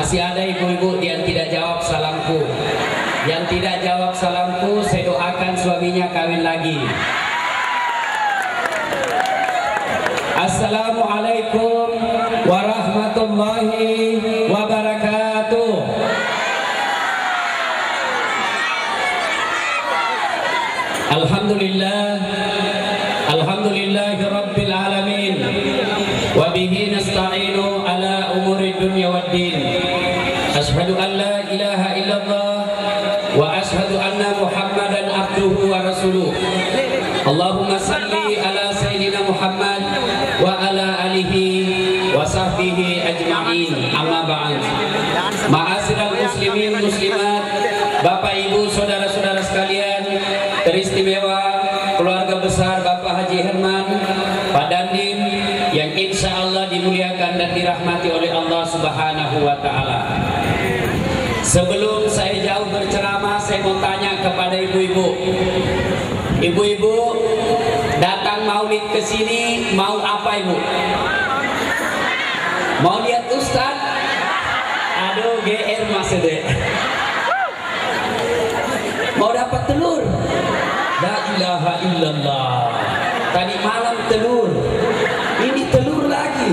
Masih ada ibu-ibu yang tidak jawab salamku. Yang tidak jawab salamku, saya doakan suaminya kawin lagi. Assalamualaikum warahmatullahi wabarakatuh. Alhamdulillah, alhamdulillahi rabbil alamin. Wa bihi nasta'inu ala umuri dunya waddin. Ashhadu an la ilaha illallah wa ashhadu anna Muhammadan abduhu wa rasuluh. Allahumma salli ala sayyidina Muhammad wa ala alihi wa sahbihi ajma'in. Amma ba'd. Ma'asyiral muslimin muslimat, Bapak Ibu saudara-saudara sekalian teristimewa, keluarga besar Bapak Haji Herman, Pak Dandim yang insya Allah dimuliakan dan dirahmati oleh Allah Subhanahu wa Ta'ala. Sebelum saya jauh berceramah, saya mau tanya kepada ibu-ibu. Ibu-ibu datang maulid ke sini mau apa ibu? Mau lihat Ustaz? Aduh, GR maksudnya. Mau dapat telur? La ilaha illallah. Tadi malam telur, ini telur lagi.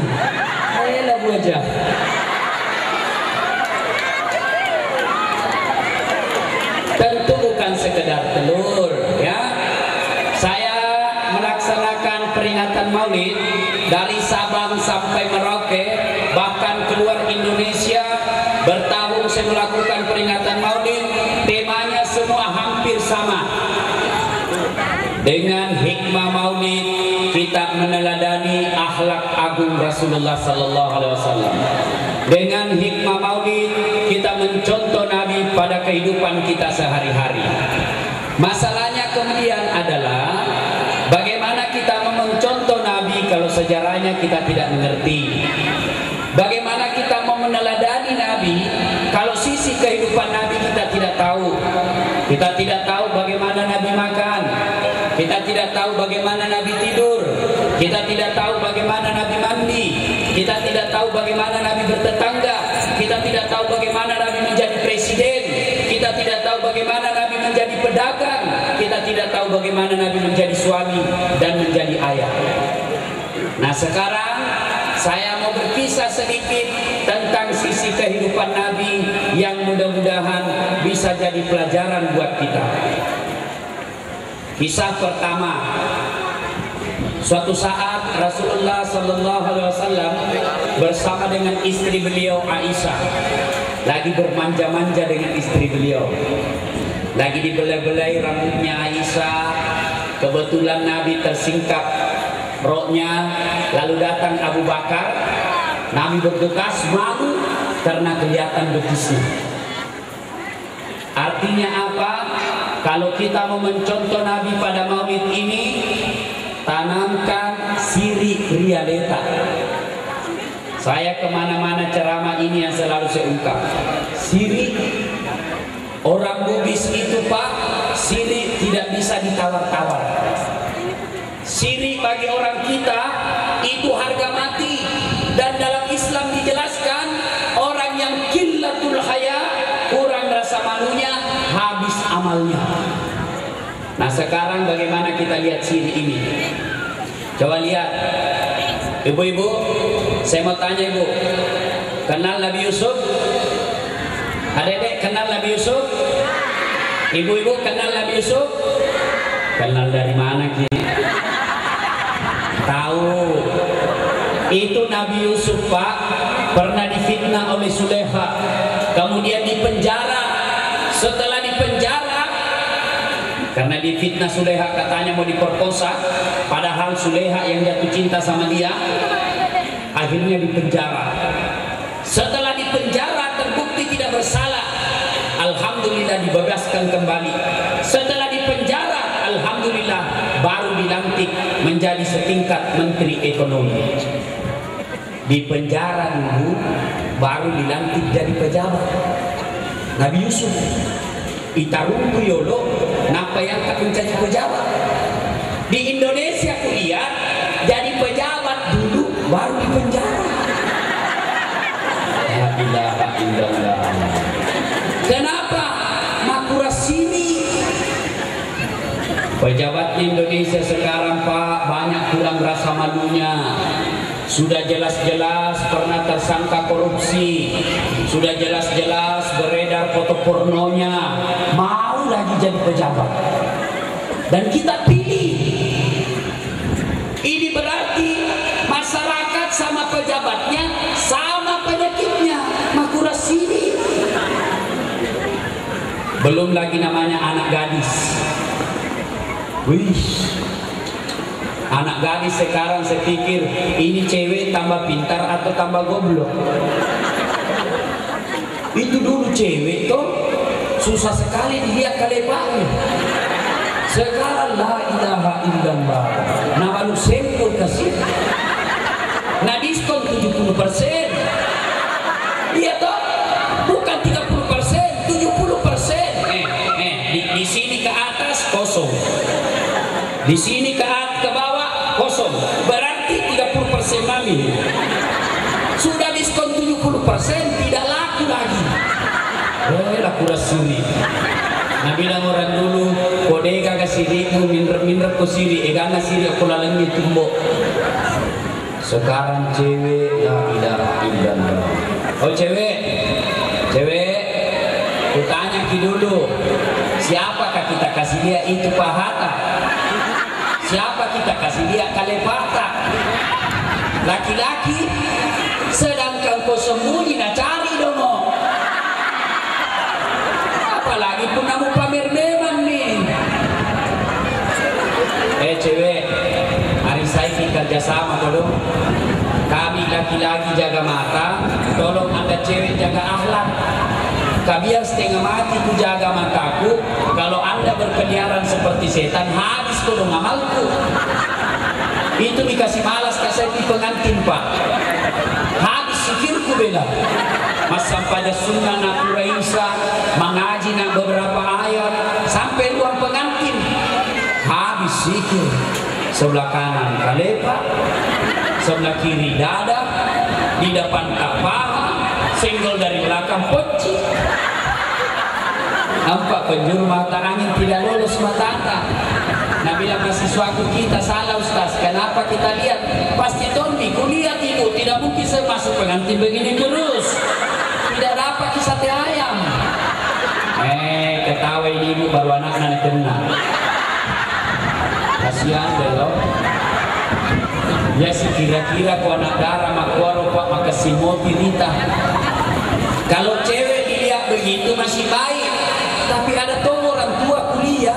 Ayolah Bu aja. Tentu bukan sekedar telur, ya. Saya melaksanakan peringatan Maulid dari Sabang sampai Merauke, bahkan keluar Indonesia. Bertahun saya melakukan peringatan Maulid, temanya semua hampir sama. Dengan hikmah Maulid kita meneladani akhlak agung Rasulullah sallallahu alaihi wasallam. Dengan hikmah Maulid kita mencontoh Nabi pada kehidupan kita sehari-hari. Masalahnya kemudian adalah bagaimana kita mencontoh Nabi kalau sejarahnya kita tidak mengerti. Bagaimana kita mau meneladani Nabi kalau sisi kehidupan Nabi kita tidak tahu. Kita tidak tahu bagaimana Nabi makan. Kita tidak tahu bagaimana Nabi tidur. Kita tidak tahu bagaimana Nabi mandi. Kita tidak tahu bagaimana Nabi bertetangga. Kita tidak tahu bagaimana Nabi menjadi presiden. Kita tidak tahu bagaimana Nabi menjadi pedagang. Kita tidak tahu bagaimana Nabi menjadi suami dan menjadi ayah. Nah, sekarang saya mau berkisah sedikit tentang sisi kehidupan Nabi yang mudah-mudahan bisa jadi pelajaran buat kita. Kisah pertama, suatu saat Rasulullah Sallallahu Alaihi Wasallam bersama dengan istri beliau Aisyah lagi bermanja-manja dengan istri beliau, lagi dibelai-belai rambutnya Aisyah. Kebetulan Nabi tersingkap roknya, lalu datang Abu Bakar. Nabi bergegas malu karena kelihatan betisnya. Artinya apa? Kalau kita mau mencontoh Nabi pada Maulid ini, tanamkan sirik realita. Saya kemana-mana ceramah ini yang selalu saya ungkap. Sirik, orang Bugis itu Pak, sirik tidak bisa ditawar-tawar. Sirik bagi orang kita itu harga mati. Dan dalam Islam dijelaskan orang yang qillatul haya, kurang rasa malunya, habis amalnya. Nah, sekarang bagaimana kita lihat sirik ini? Coba lihat. Ibu-ibu, saya mau tanya ibu, kenal Nabi Yusuf? Adik-adik kenal Nabi Yusuf? Ibu-ibu kenal Nabi Yusuf? Kenal dari mana Ki? Tahu. Itu Nabi Yusuf Pak pernah difitnah oleh Sulaiha, kemudian dipenjara. Setelah dipenjara karena difitnah Sulaiha, katanya mau diperkosa, padahal Sulaiha yang jatuh cinta sama dia, akhirnya dipenjara. Setelah dipenjara terbukti tidak bersalah, alhamdulillah dibebaskan kembali. Setelah dipenjara, alhamdulillah baru dilantik menjadi setingkat menteri ekonomi. Di penjara dulu baru dilantik jadi pejabat. Nabi Yusuf itarumpu yolo napa yang tak menjadi pejabat. Di Indonesia kuliah jadi pejabat dulu baru di penjara. ilaha illallah. Kenapa Makura sini? Pejabat Indonesia sekarang Pak banyak kurang rasa malunya. Sudah jelas-jelas pernah tersangka korupsi, sudah jelas-jelas beredar foto pornonya, mau lagi jadi pejabat. Dan kita pilih. Ini berarti masyarakat sama pejabatnya sama penyakitnya, Makura sini. Belum lagi namanya anak gadis. Wih, anak gadis sekarang saya pikir ini cewek tambah pintar atau tambah goblok. Itu dulu cewek tuh susah sekali dilihat kalepanya. Sekarang la ilaha illallah. Nah baru sempur kasih. Nah diskon 70%. Iya toh? Bukan 30%, 70%. Di sini ke atas kosong. Di sini ke bawah kosong. Berarti 30% mami. Sudah diskon 70% tidak laku lagi. Laku rasuni. Nah bilang orang dulu, kodega ke sirimu minder ke siri, egana siri aku lalengi tumbok. Sekarang cewek la ilaha illallah. Oh cewek, kutanya ki dulu, siapakah kita kasih dia itu pahata? Siapa kita kasih dia kalepata? Laki-laki, sedangkan kau sembunyi nak cari dong. Apalagi pun kamu pamer memang nih. Cewek, hari saya kerjasama dong. Kami laki-laki jaga mata, tolong anda cewek jaga akhlak. Biar setengah mati ku jaga mataku. Kalau anda berkeliaran seperti setan, habis kodong amalku. Itu dikasih malas kasih pengantin Pak. Habis sikirku bela. Masa pada sunnah nak Isa mengaji nak beberapa ayat sampai ruang pengantin. Habis sikir. Sebelah kanan kalepa, sebelah kiri dada, di depan paha, senggol dari belakang poci. Nampak penjuru mata angin tidak lolos matanya. Nah bilang mahasiswaku kita salah Ustaz. Kenapa kita lihat? Pasti Tommy, kulihat ibu. Tidak mungkin saya masuk pengantin begini terus. Tidak dapat sate ayam. Ketawa ini ibu baru anak-anak kena. Kasihan deh loh. Ya sih kira-kira ku anak darah makuaro pak makasih mopi Rita. Kalau cewek dilihat begitu masih baik. Tapi ada tuh orang tua kuliah.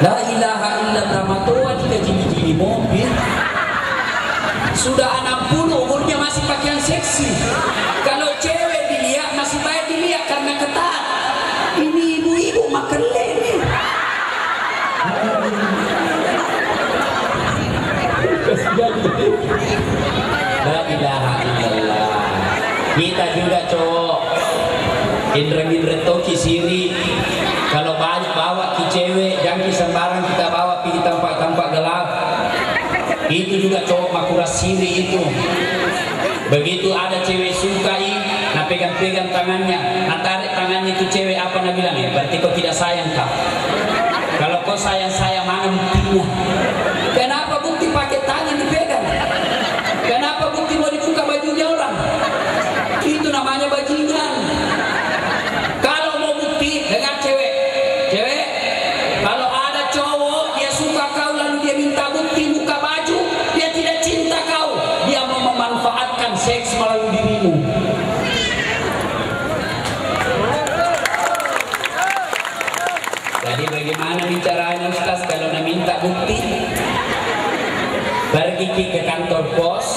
La ilaha illallah matoa jika jini-jini mobil. Sudah 60 umurnya masih pakaian seksi. Kalau cewek dilihat masih baik dilihat karena ketat. Ini ibu-ibu makan lele. La ilaha illallah. Kita juga cowok indra-indra toki siri. Kalau bawa ki cewek jangan sembarang kita bawa pergi tempat-tempat gelap. Itu juga cowok Makura siri itu. Begitu ada cewek sukai, nah pegang-pegang tangannya, nah tarik tangannya itu cewek apa nak bilang ya? Berarti kau tidak sayang kau. Kalau kau sayang mana buktinya? Kenapa bukti pakai tangan dipegang? Kenapa bukti mau dibuka bajunya orang? Itu namanya bajingan. Kalau mau bukti dengan cewek, kalau ada cowok dia suka kau lalu dia minta bukti buka baju, dia tidak cinta kau, dia mau memanfaatkan seks melalui dirimu. Jadi bagaimana bicaranya Ustaz kalau nak minta bukti? Pergi ke kantor pos,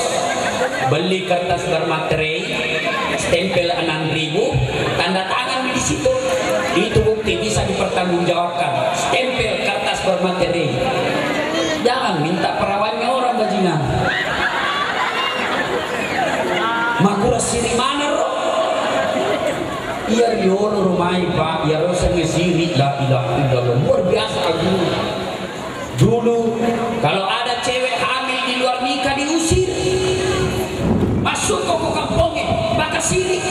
beli kertas bermaterai, stempel 6.000, tanda tangan di situ. Itu bukti bisa dipertanggungjawabkan. Stempel kertas bermaterai. Jangan minta perawannya orang bajingan. Makura siri mana roh? Iya riolo rumai pak, ya roh sange siri la ilaha illallah. Luar biasa aku. Dulu kalau ada cewek hamil di luar nikah diusir. Masuk kau ke kampungnya, maka siri.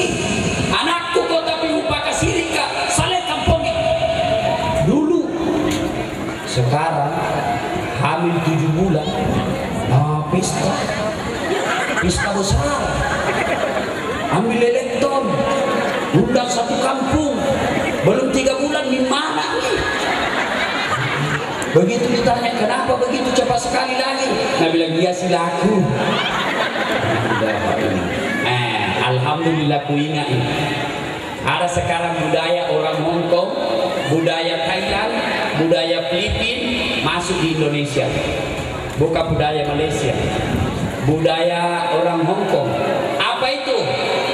Sekarang hamil 7 bulan, pesta besar, ambil elektron, undang satu kampung, belum 3 bulan di mana nih? Begitu ditanya kenapa begitu cepat sekali lahir, Nabi bilang dia si laku. Alhamdulillah ku ingat ini. Ada sekarang budaya orang Hong Kong, budaya Thailand, budaya Filipina masuk di Indonesia. Bukan budaya Malaysia, budaya orang Hong Kong. Apa itu?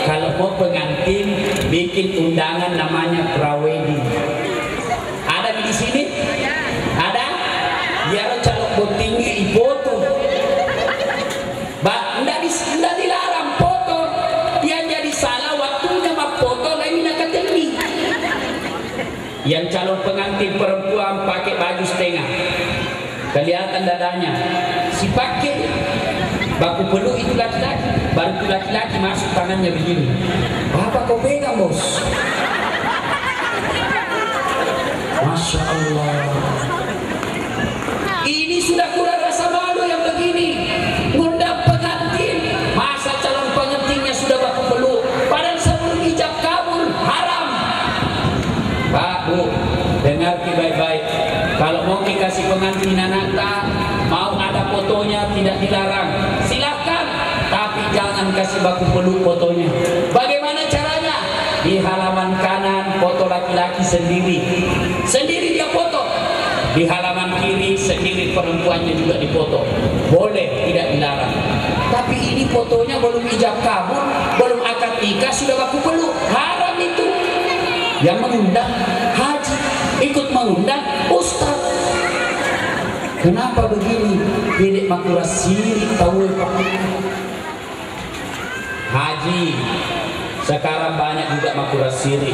Kalau mau pengantin bikin undangan namanya prawedding. Ada di sini? Ada? Biar calon botingnya foto. Nggak dilarang foto. Yang jadi salah waktunya mah foto lain nak ketemu. Yang calon pengantin perempuan pakai baju setengah, kelihatan dadanya. Si pakai baku peluk itu laki-laki, baru itu laki-laki masuk tangannya begini. Apa kau pegang bos? Masya Allah. Ini sudah kurang rasa malu yang begini. Ngundang pengantin, masa calon pengantinnya sudah baku peluk, padahal sebelum ijab kabul haram. Pak Bu, dengar baik-baik. Kalau mau dikasih pengantin anak mau ada fotonya tidak dilarang, silakan. Tapi jangan kasih baku peluk fotonya. Bagaimana caranya? Di halaman kanan foto laki-laki sendiri dia foto. Di halaman kiri sendiri perempuannya juga dipoto. Boleh, tidak dilarang. Tapi ini fotonya belum ijab kabul, belum akad nikah sudah baku peluk, haram itu. Yang mengundang haji, ikut mengundang ustaz. Kenapa begini? Dedek makura sirik tahu Pak. Haji sekarang banyak juga makura sirik.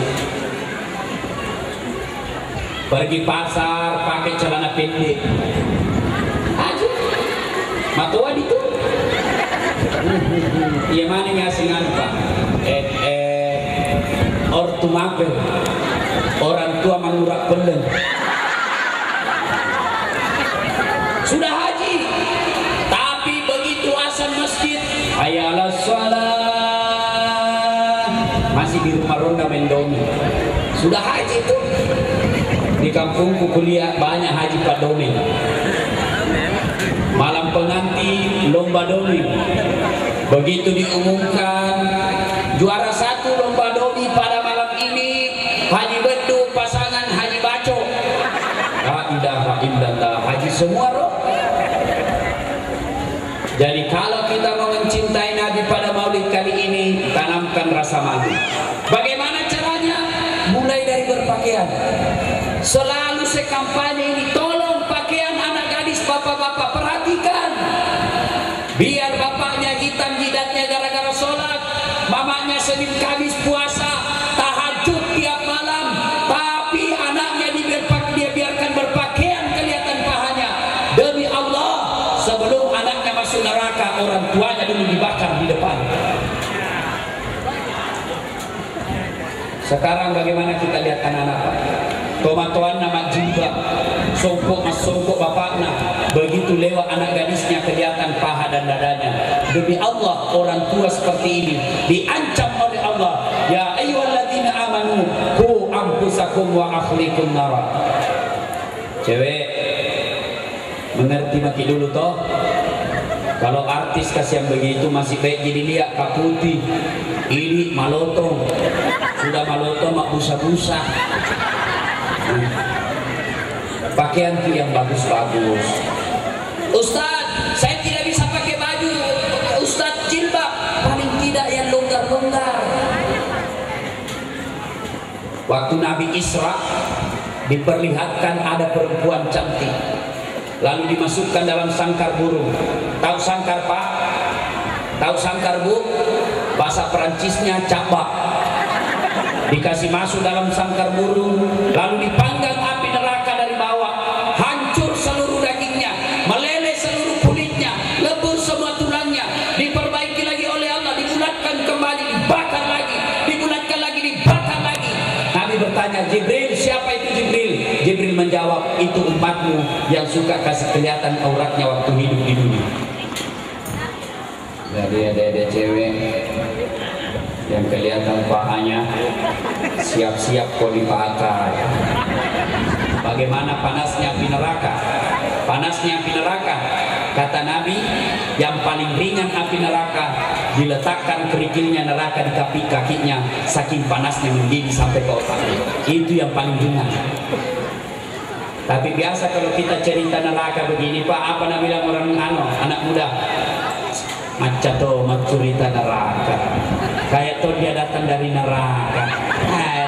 Pergi pasar pakai celana pendek. Haji matuan itu. Iya mana ngasingan Pak? Ortu mapel, orang tua mengurak peleng. Sudah haji, tapi begitu azan masjid, hayalas shalah, masih di rumah ronda mendomi. Sudah haji tuh. Di kampungku kuliah banyak haji Pak Domi. Malam pengantin lomba domi. Begitu diumumkan juara 1 lomba domi pada malam ini Haji Bedu pasangan Haji Baco. La ilaha illallah, haji semua roh. Jadi kalau kita mau mencintai Nabi pada maulid kali ini, tanamkan rasa malu. Bagaimana caranya? Mulai dari berpakaian. Selalu sekampanye ini, tolong pakaian anak gadis bapak-bapak perhatikan. Biar bapaknya hitam jidatnya gara-gara sholat, mamanya Senin Kamis puasa, tahajud tiap malam, tapi anaknya dia biarkan berpakaian kelihatan pahanya. Demi Allah, sebelum anaknya masuk neraka, orang tuanya dulu dibakar di depan. Sekarang bagaimana kita lihat anak-anak Pak? Tomatoan nama jilbab, songkok bapaknya, begitu lewat anak gadisnya kelihatan paha dan dadanya. Demi Allah, orang tua seperti ini diancam oleh Allah. Ya ayyuhalladzina amanu qu anfusakum wa ahlikum nara. Cewek mengerti maki dulu toh. Kalau artis kasih yang begitu masih baik jadi lihat kaputi. Ini malotong. Sudah malotong mak busa-busa. Pakaian tuh yang bagus-bagus. Ustaz, saya tidak bisa pakai baju. Ustaz, jilbab paling tidak yang longgar-longgar. Waktu Nabi Isra diperlihatkan ada perempuan cantik, lalu dimasukkan dalam sangkar burung. Tahu sangkar Pak? Tahu sangkar Bu? Bahasa Perancisnya cabak. Dikasih masuk dalam sangkar burung, lalu dipanggang api neraka dari bawah, hancur seluruh dagingnya, meleleh seluruh kulitnya, lebur semua tulangnya, diperbaiki lagi oleh Allah, dibulatkan kembali, dibakar lagi, dibulatkan lagi, dibakar lagi. Nabi bertanya, Jibril, siapa itu Jibril? Jibril menjawab, itu umatmu yang suka kasih kelihatan auratnya waktu hidup di dunia. Jadi ada cewek yang kelihatan pahanya, siap-siap kau dibakar. Bagaimana panasnya api neraka? Panasnya api neraka, kata Nabi, yang paling ringan api neraka diletakkan kerikilnya neraka di kakinya, saking panasnya mendidih sampai ke otaknya. Itu yang paling ringan. Tapi biasa kalau kita cerita neraka begini, Pak, apa nama bilang orang anak muda? Macam tuh cerita neraka. Kayak tuh dia datang dari neraka.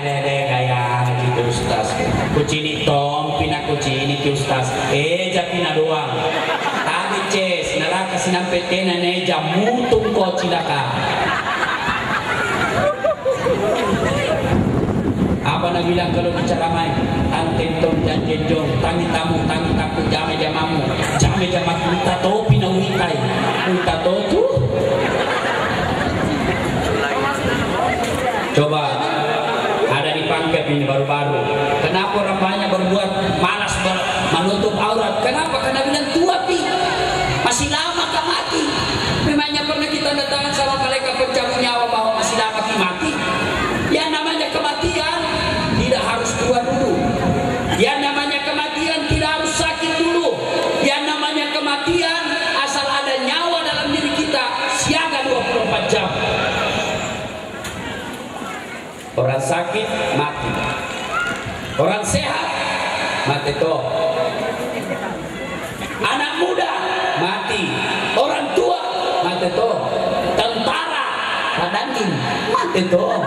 Kayak gitu Ustaz. Kucini tong pina kucini ki Ustaz. Japina doang. Tapi ces neraka sinampe tena ne jamutung ko cilaka. Apa nak bilang kalau bicara main? Antentong dan jenjong, tangi tamu jame jamamu, jame jamaku kita to pina witai, kita to tu. Coba ada di pangkat ini baru-baru. Kenapa orang banyak berbuat malas menutup aurat? Kenapa? Karena bilang tua pi, masih lama kah mati. Memangnya pernah kita datang sama malaikat pencabut nyawa bahwa masih lama ki mati? Yang namanya kematian tidak harus tua dulu. Yang namanya kematian tidak harus sakit dulu. Yang namanya kematian asal ada nyawa dalam diri kita, siaga 24 jam. Orang sakit mati, orang sehat mati toh. Anak muda mati, orang tua mati toh. Tentara kadangin mati toh.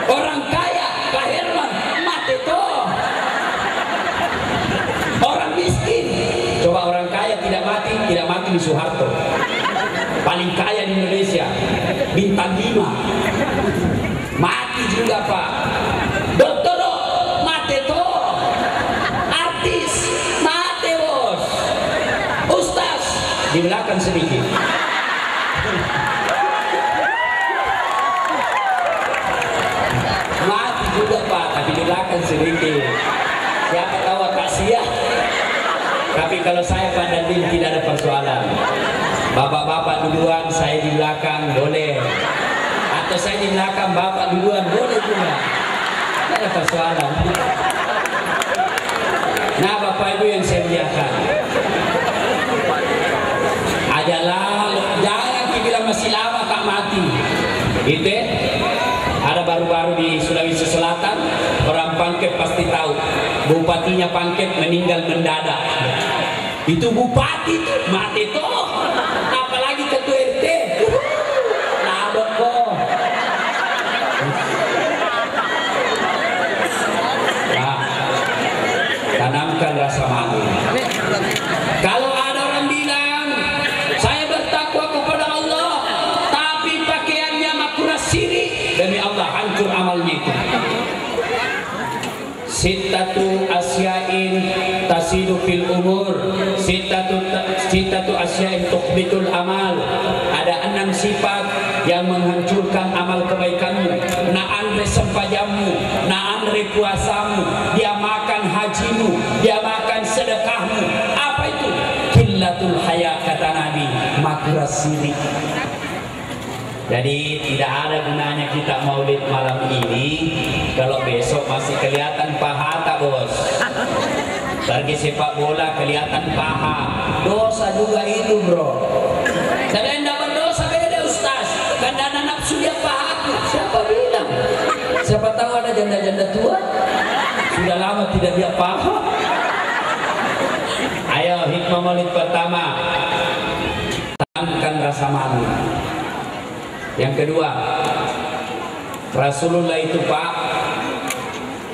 Orang kaya Herman mati toh. Orang miskin, coba orang kaya tidak mati di Soeharto, paling kaya di Indonesia, bintang 5, mati juga Pak. Dokter mati toh. Artis mati bos. Ustaz di belakang sedikit. Mati juga Pak, tapi di belakang sedikit. Siapa tahu kasihan. Tapi kalau saya pada tim tidak ada persoalan. Bapak-bapak duluan, saya di belakang boleh. Atau saya di belakang, bapak duluan boleh juga. Tidak ada persoalan. Nah Bapak Ibu yang saya muliakan, adalah jangan dibilang masih lama tak mati. Itu ada baru-baru di Sulawesi Selatan, orang Pangkep pasti tahu. Bupatinya Pangkep meninggal mendadak. Itu bupati tuh mati toh. Apalagi ketua RT. Labok kok. Nah, tanamkan rasa malu. Kalau ada orang bilang saya bertakwa kepada Allah, tapi pakaiannya makura syirik, demi Allah hancur amalnya itu. Sittatu asyain tasidu fil umur, sittatu asyain tukhbitul amal. Ada 6 sifat yang menghancurkan amal kebaikanmu. Naan resempajamu, naan puasamu, dia makan hajimu, dia makan sedekahmu. Apa itu? Qillatul haya, kata Nabi, makura syirik. Jadi tidak ada gunanya kita maulid malam ini kalau besok masih kelihatan paha tak bos. Pergi sepak bola kelihatan paha, dosa juga itu bro. Saya tidak berdosa beda Ustaz, karena ada nafsu dia pahaku. Siapa bilang? Siapa tahu ada janda-janda tua sudah lama tidak dia paha. Ayo hikmah maulid pertama, tanamkan rasa malu. Yang kedua, Rasulullah itu Pak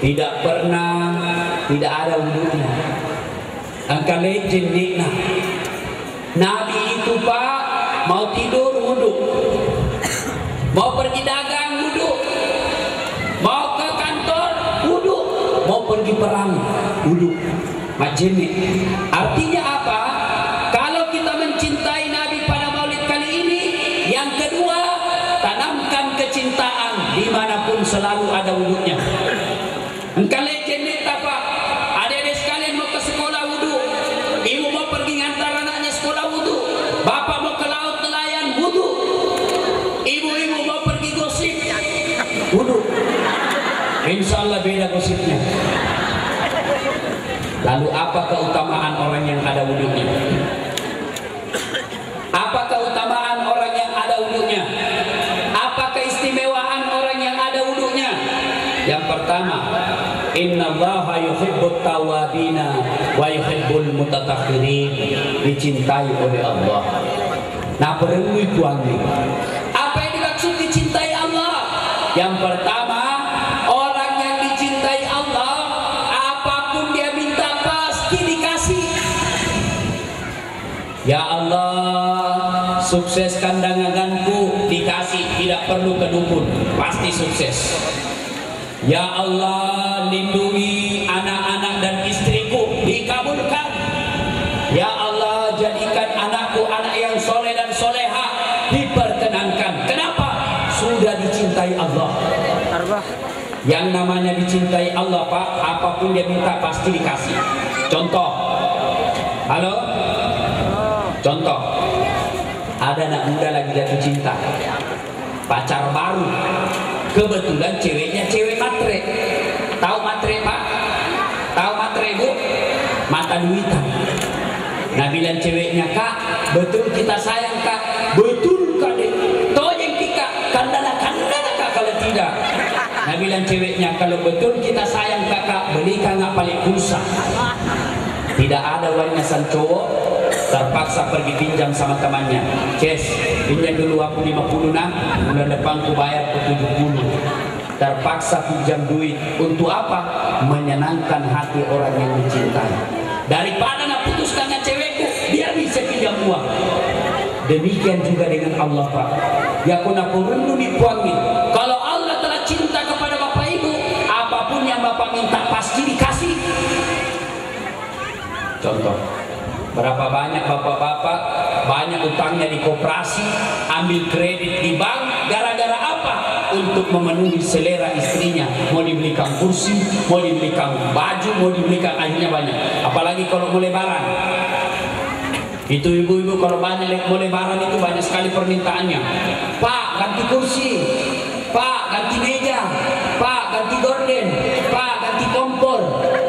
tidak pernah tidak ada wudunya. Angka legend nikna. Nabi itu Pak mau tidur wudu, mau pergi dagang wudu, mau ke kantor wudu, mau pergi perang wudu. Majene. Artinya apa? Kalau kita mencintai Nabi pada maulid kali ini, yang kedua, tanamkan kecintaan dimanapun selalu ada wudhunya. Engkau legend Lalu apa keutamaan orang yang ada wudunya? Apa keutamaan orang yang ada wudunya? Apa keistimewaan orang yang ada wudunya? Yang pertama, innallaha yuhibbut tawwabina wa yuhibbul mutatahhirin. Dicintai oleh Allah. Nah, perlu ikuangi. Apa yang dimaksud dicintai Allah? Yang pertama, orang yang dicintai Allah, apapun dia minta pasti dikasih. Ya Allah, sukseskan daganganku, dikasih, tidak perlu ke dukun, pasti sukses. Ya Allah, lindungi anak-anak dan istriku, dikabulkan. Ya Allah, jadikan anakku anak yang soleh dan soleha, diperkenankan. Kenapa? Sudah dicintai Allah. Yang namanya dicintai Allah, Pak, apapun dia minta pasti dikasih. Contoh, halo, contoh, ada anak muda lagi jatuh cinta, pacar baru, kebetulan ceweknya cewek matre. Tahu matre, Pak? Tahu matre, Bu? Mata duitan. Nah, bilang ceweknya, Kak, betul kita sayang, Kak. Betul, Kak, deh. Tojeng kita, kandana Kak, kalau tidak. Nah, bilang ceweknya, kalau betul kita sayang Kakak, belikan nggak paling pulsa. Tidak ada uangnya sang cowok, terpaksa pergi pinjam sama temannya. Ces, pinjam dulu aku 50 nak, bulan depan ku bayar ke 70. Terpaksa pinjam duit. Untuk apa? Menyenangkan hati orang yang mencintai. Daripada nak putuskan dengan cewekku, biar bisa pinjam uang. Demikian juga dengan Allah, Pak. Ya kuna perlu dipuangi. Kalau Allah telah cinta kepada Bapak Ibu, apapun yang Bapak minta pasti dikasih. Contoh, berapa banyak bapak-bapak banyak utangnya di koperasi, ambil kredit di bank, gara-gara apa? Untuk memenuhi selera istrinya. Mau dibelikan kursi, mau dibelikan baju, mau dibelikan, akhirnya banyak. Apalagi kalau mau lebaran. Itu ibu-ibu kalau banyak mau lebaran itu banyak sekali permintaannya. Pak, ganti kursi. Pak, ganti meja. Pak, ganti gorden. Pak, ganti kompor.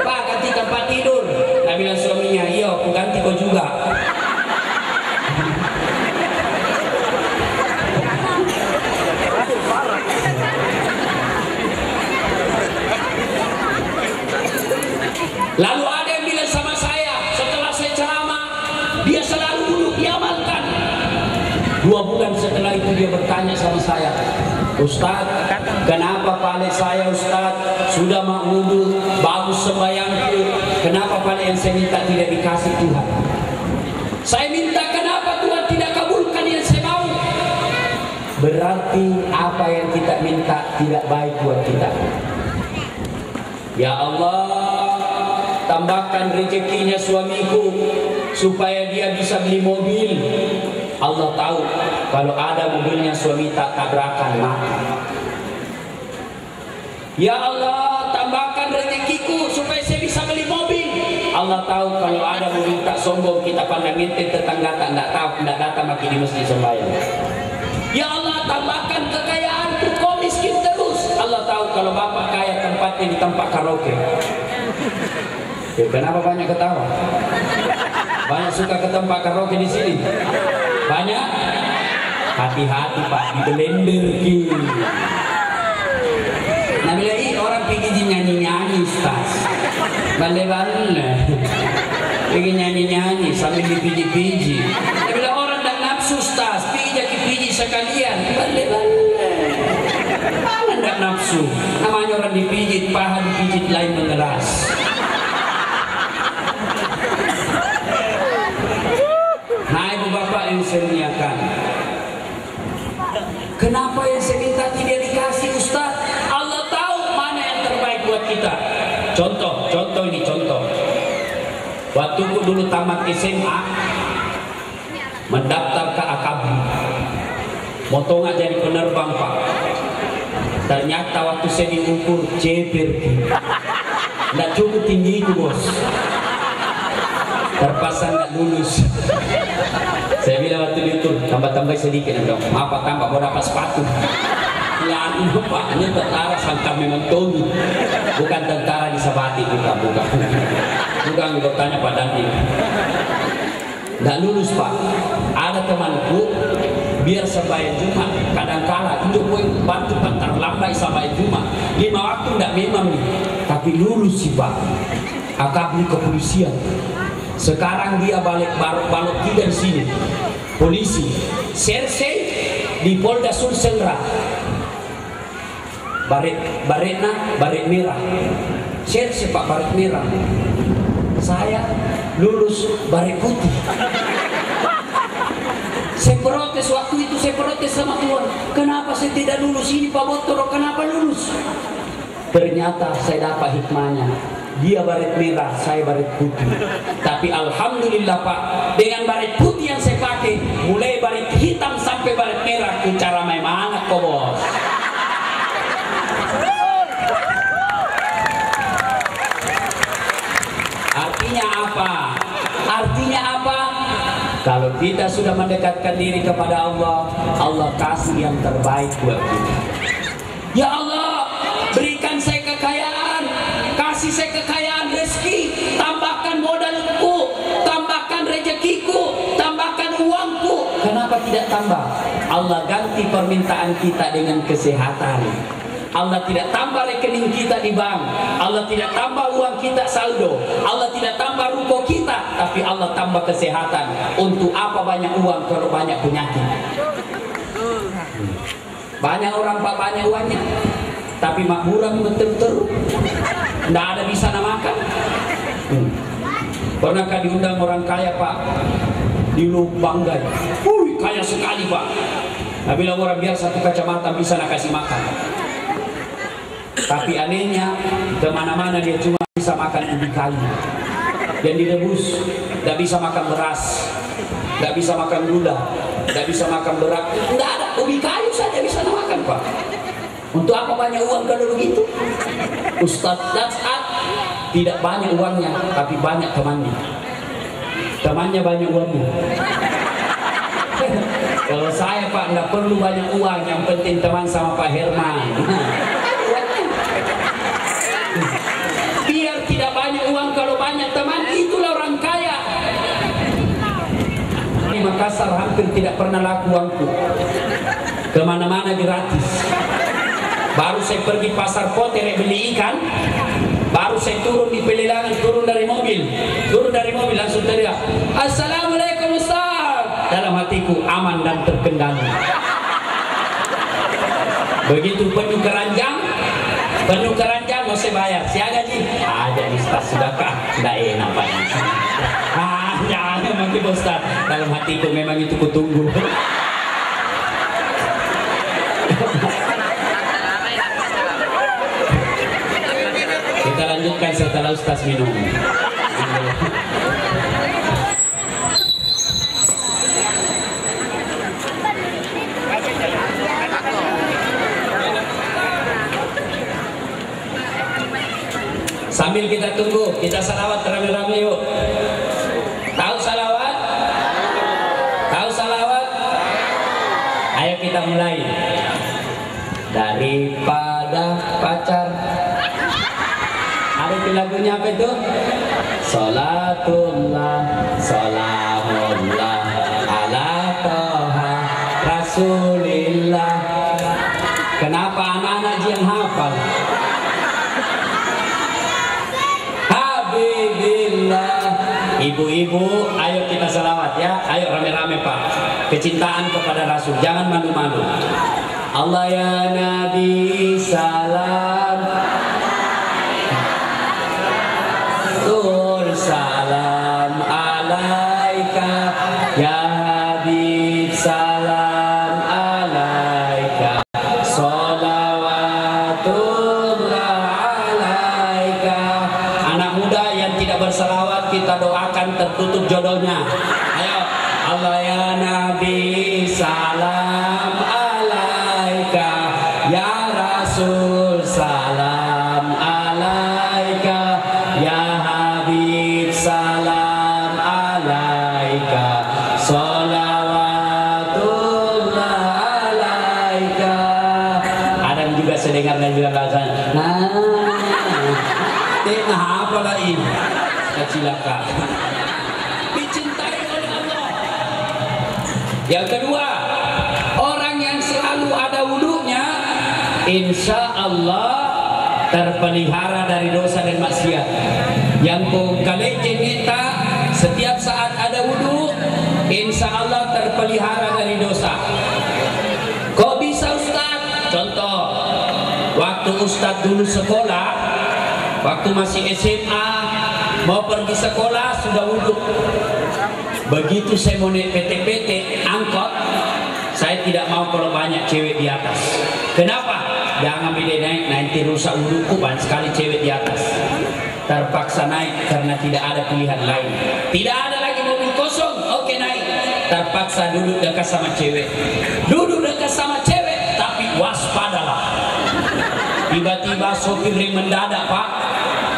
Pak, ganti tempat tidur. Nah, bilang suaminya, iya, aku ganti kau juga. Lalu ada yang bilang sama saya, setelah saya ceramah, dia selalu dulu diamalkan. 2 bulan setelah itu dia bertanya sama saya, Ustaz, kenapa pale saya Ustaz sudah mau wudu, bagus sembahyangku, kenapa pale yang saya minta tidak dikasih Tuhan? Saya minta kenapa Tuhan tidak kabulkan yang saya mau? Berarti apa yang kita minta tidak baik buat kita. Ya Allah, tambahkan rezekinya suamiku supaya dia bisa beli mobil. Allah tahu kalau ada mobilnya suami tak tabrakan mati. Ya Allah, tambahkan rezekiku supaya saya bisa beli mobil. Allah tahu kalau ada mobil tak sombong, kita pandang ente tetangga tak tahu, tidak datang makin di masjid sembahyang. Ya Allah, tambahkan kekayaanku, kau miskin terus. Allah tahu kalau bapak kaya tempatnya di tempat karaoke. Ya, kenapa banyak ketawa? Banyak suka ke tempat karaoke di sini. Banyak. Hati-hati Pak, di blender ki. Nah, bila orang pergi nyanyi-nyanyi, Ustaz. Bale-bale. Pergi nyanyi-nyanyi sambil dipiji-piji. Nah, bila orang tak nafsu, Ustaz, pergi jadi piji sekalian. Bale-bale. Mana tak nafsu? Namanya orang dipijit, paha dipijit lain mengeras. Nah, ibu bapak yang saya muliakan, kenapa yang saya minta tidak dikasih Ustaz? Allah tahu mana yang terbaik buat kita. Contoh ini contoh. Waktu dulu tamat SMA, mendaftar ke Akabri, mau nggak jadi penerbang Pak. Ternyata waktu saya diukur ceper, nggak cukup tinggi itu bos. Terpaksa nggak lulus. Saya bilang waktu itu tambah sedikit, maaf tambah mau dapat sepatu. Yang Pak, ini tentara sangka memang Tommy, bukan tentara di Sabati, bukan. Bukan bertanya pada ini. Nggak lulus Pak. Ada temanku biar sampai Jumat, kadang-kala itu gue bantu terlambat sampai Jumat 5 waktu nggak memang nih, tapi lulus sih Pak. Akabri kepolisian. Sekarang dia balik kita di sini. Polisi, Serse di Polda Sulsel. Baret merah. Serse Pak, baret merah. Saya lulus baret putih. Saya protes waktu itu, saya protes sama Tuhan. Kenapa saya tidak lulus ini Pak Botoro? Kenapa lulus? Ternyata saya dapat hikmahnya. Dia baret merah, saya baret putih. Tapi alhamdulillah Pak, dengan baret putih yang saya pakai, mulai baret hitam sampai baret merah, ku cara main mana kok bos? Artinya apa? Artinya apa? Kalau kita sudah mendekatkan diri kepada Allah, Allah kasih yang terbaik buat kita. Ya Allah, berikan saya kekayaan, kasih saya kekayaan rezeki, tambahkan modalku, tambahkan rezekiku, tambahkan uangku. Kenapa tidak tambah? Allah ganti permintaan kita dengan kesehatan. Allah tidak tambah rekening kita di bank. Allah tidak tambah uang kita saldo. Allah tidak tambah ruko kita, tapi Allah tambah kesehatan. Untuk apa banyak uang kalau banyak penyakit? Banyak orang Pak, banyak uangnya, tapi makmuran betul-betul tidak ada bisa makan. Pernahkah diundang orang kaya Pak di Lubang Gai? Kaya sekali Pak. Nah, bila orang biasa satu kacamata bisa nak kasih makan. Tapi anehnya kemana-mana dia cuma bisa makan ubi kayu yang direbus, tidak bisa makan beras, tidak bisa makan gula, tidak bisa makan berat, tidak ada, ubi kayu saja bisa makan Pak. Untuk apa banyak uang kalau begitu? Ustadz Datsat tidak banyak uangnya, tapi banyak temannya. Temannya banyak uangnya. Kalau saya Pak nggak perlu banyak uang, yang penting teman sama Pak Herman. Biar tidak banyak uang, kalau banyak teman, itulah orang kaya. Di Makassar hampir tidak pernah laku uangku, kemana-mana gratis. Baru saya pergi pasar Potere beli ikan, baru saya turun di pelelangan, turun dari mobil langsung teriak, Assalamualaikum Ustaz. Dalam hatiku aman dan terkendali. Begitu penuh keranjang mau saya bayar, siaga ji. Ada Ustaz, sudahkah? Tidak enak Pak. Jangan mati Ustaz. Dalam hatiku memang itu kutunggu. Kita lanjutkan setelah Ustaz minum. Sambil kita tunggu, kita salawat rame-rame yuk. Tahu salawat? Tahu salawat? Ayo kita mulai. Daripada pacar. Ada itu lagunya apa itu? Salatullah, salamullah ala toha rasulillah. Kenapa anak-anak yang hafal? Ibu-ibu, ayo kita salawat ya. Ayo rame-rame Pak. Kecintaan kepada Rasul, jangan malu-malu. Allah ya Nabi salam, Rasul salam alaika, ya Habib salam alaika, sholawatullah alaika. Anak muda yang tidak bersalawat, kita doakan tertutup jodohnya. Ayo, Allah ya Nabi salam alaika, ya Rasul salam alaika, ya Habib salam alaika, sholawatullah alaika. cilaka. Dicintai oleh Allah. Yang kedua, orang yang selalu ada wudunya, insya Allah terpelihara dari dosa dan maksiat. Yang kalece kita setiap saat ada wudu, insya Allah terpelihara dari dosa. Kok bisa Ustaz? Contoh, waktu Ustaz dulu sekolah, waktu masih SMA, mau pergi sekolah sudah wudu. Begitu saya mau naik PT-PT angkot, saya tidak mau kalau banyak cewek di atas. Kenapa? Jangan beda naik, nanti rusak wuduku, banyak sekali cewek di atas. Terpaksa naik karena tidak ada pilihan lain. Tidak ada lagi mobil kosong, oke naik. Terpaksa duduk dekat sama cewek. Duduk dekat sama cewek, tapi waspadalah. Tiba-tiba sopir rem mendadak, Pak.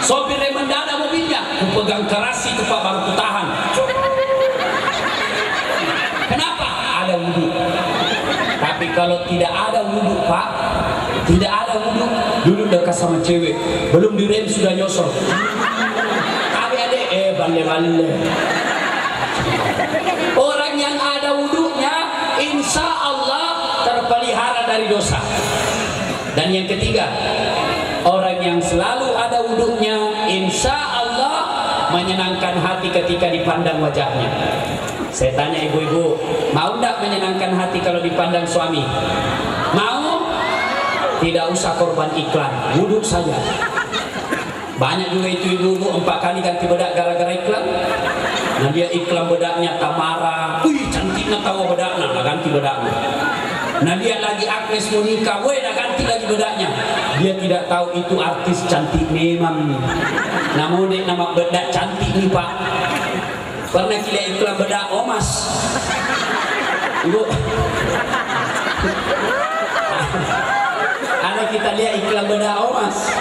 Sopir rem mendadak mobilnya. Ku pegang keras itu, Pak, baru ku tahan. Kenapa? Ada wudhu. Tapi kalau tidak ada wudhu, Pak, tidak ada wudhu, duduk dekat sama cewek, belum direm sudah nyosor. Adek-adek, balle-balle. Orang yang ada wudhunya, insya Allah terpelihara dari dosa. Dan yang ketiga, orang yang selalu ada wudhunya, insya Allah menyenangkan hati ketika dipandang wajahnya. Saya tanya ibu-ibu, mau tidak menyenangkan hati kalau dipandang suami? Mau? Tidak usah korban iklan, wudhu saja. Banyak juga itu ibu-ibu 4 kali ganti bedak gara-gara iklan. Nah dia iklan bedaknya Tamara, wih cantiknya tahu bedaknya, nah ganti bedaknya. Nah dia lagi Agnes Monica, weh dah ganti lagi bedaknya. Dia tidak tahu itu artis cantik memang nih. Nama bedak cantik nih, Pak. Pernah kita iklan bedak Omas, ibu. Ada kita lihat iklan bedak Omas,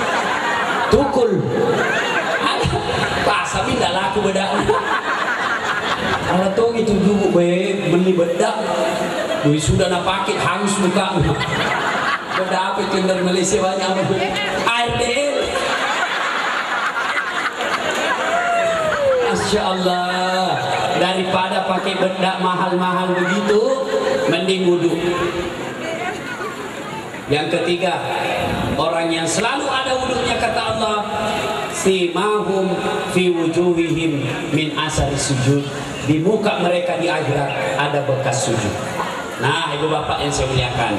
tukul. Ada Pak, tapi tidak laku bedaknya. Kalau tuh itu dulu beli bedak, sudah nak pakai hangus muka. Bedak apa itu dari Malaysia banyak? ARDL. Masya Allah, daripada pakai bedak mahal-mahal begitu, mending wudhu. Yang ketiga, orang yang selalu ada wudhunya, kata Allah, simahum fi wujuhihim min asari sujud. Di muka mereka di akhirat ada bekas sujud. Nah, ibu bapak yang saya muliakan,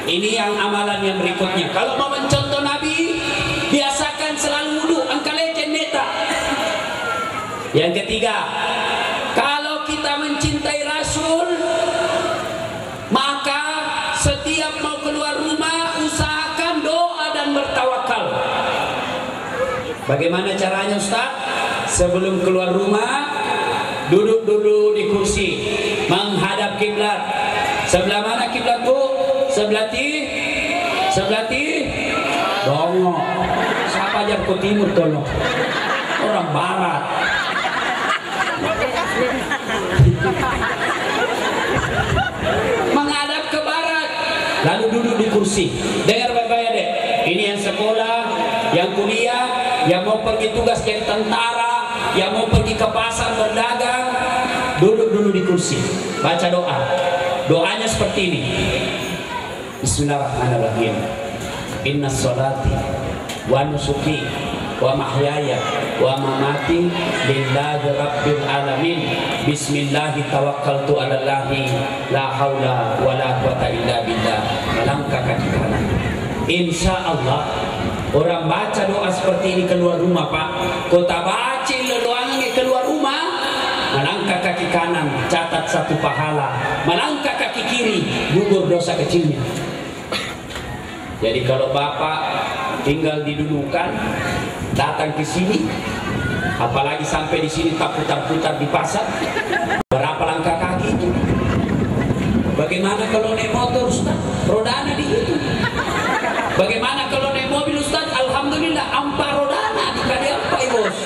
ini yang amalan yang berikutnya. Kalau mau mencontoh Nabi, biasakan selalu wudhu, angkalece neta. Yang ketiga, kalau kita mencintai Rasul, maka setiap mau keluar rumah usahakan doa dan bertawakal. Bagaimana caranya, Ustaz? Sebelum keluar rumah, duduk dulu di kursi, menghadap kiblat. Sebelah mana kiblat, Bu? Sebelah dongok. Siapa ajar ke timur tolong? Orang barat. Menghadap ke barat, lalu duduk di kursi. Dengar baik-baik deh, ini yang sekolah, yang kuliah, yang mau pergi tugas jadi tentara, yang mau pergi ke pasar berdagang, duduk dulu di kursi, baca doa. Doanya seperti ini. Bismillahirrahmanirrahim. Inna sholati wa nusuki wa mahyaya wa mamati lillahi rabbil alamin. Bismillahi tawakkaltu ala Allahi la haula wa la quwata illa billah. Melangkah kaki kanan. Insya Allah orang baca doa seperti ini keluar rumah, Pak. Kota baca doanya keluar rumah, melangkah kaki kanan catat 1 pahala, melangkah kaki kiri gugur dosa kecilnya. Jadi kalau bapak tinggal didudukan, datang ke sini, apalagi sampai di sini tak putar-putar di pasar, berapa langkah kaki itu? Bagaimana kalau naik motor, Ustaz? Rodana di itu. Bagaimana kalau naik mobil, Ustaz? Alhamdulillah, ampa rodana dikali apa, Bos?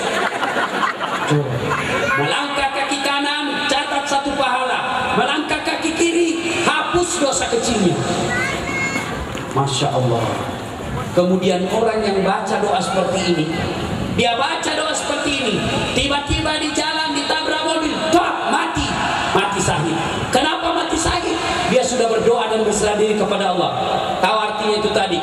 Melangkah kaki kanan, catat 1 pahala. Melangkah kaki kiri, hapus dosa kecilnya. Masya Allah. Kemudian orang yang baca doa seperti ini, dia baca doa seperti ini, Tiba-tiba di jalan ditabrak mobil, mati sahid. Kenapa mati sahid? Dia sudah berdoa dan berserah diri kepada Allah. Tahu artinya itu tadi?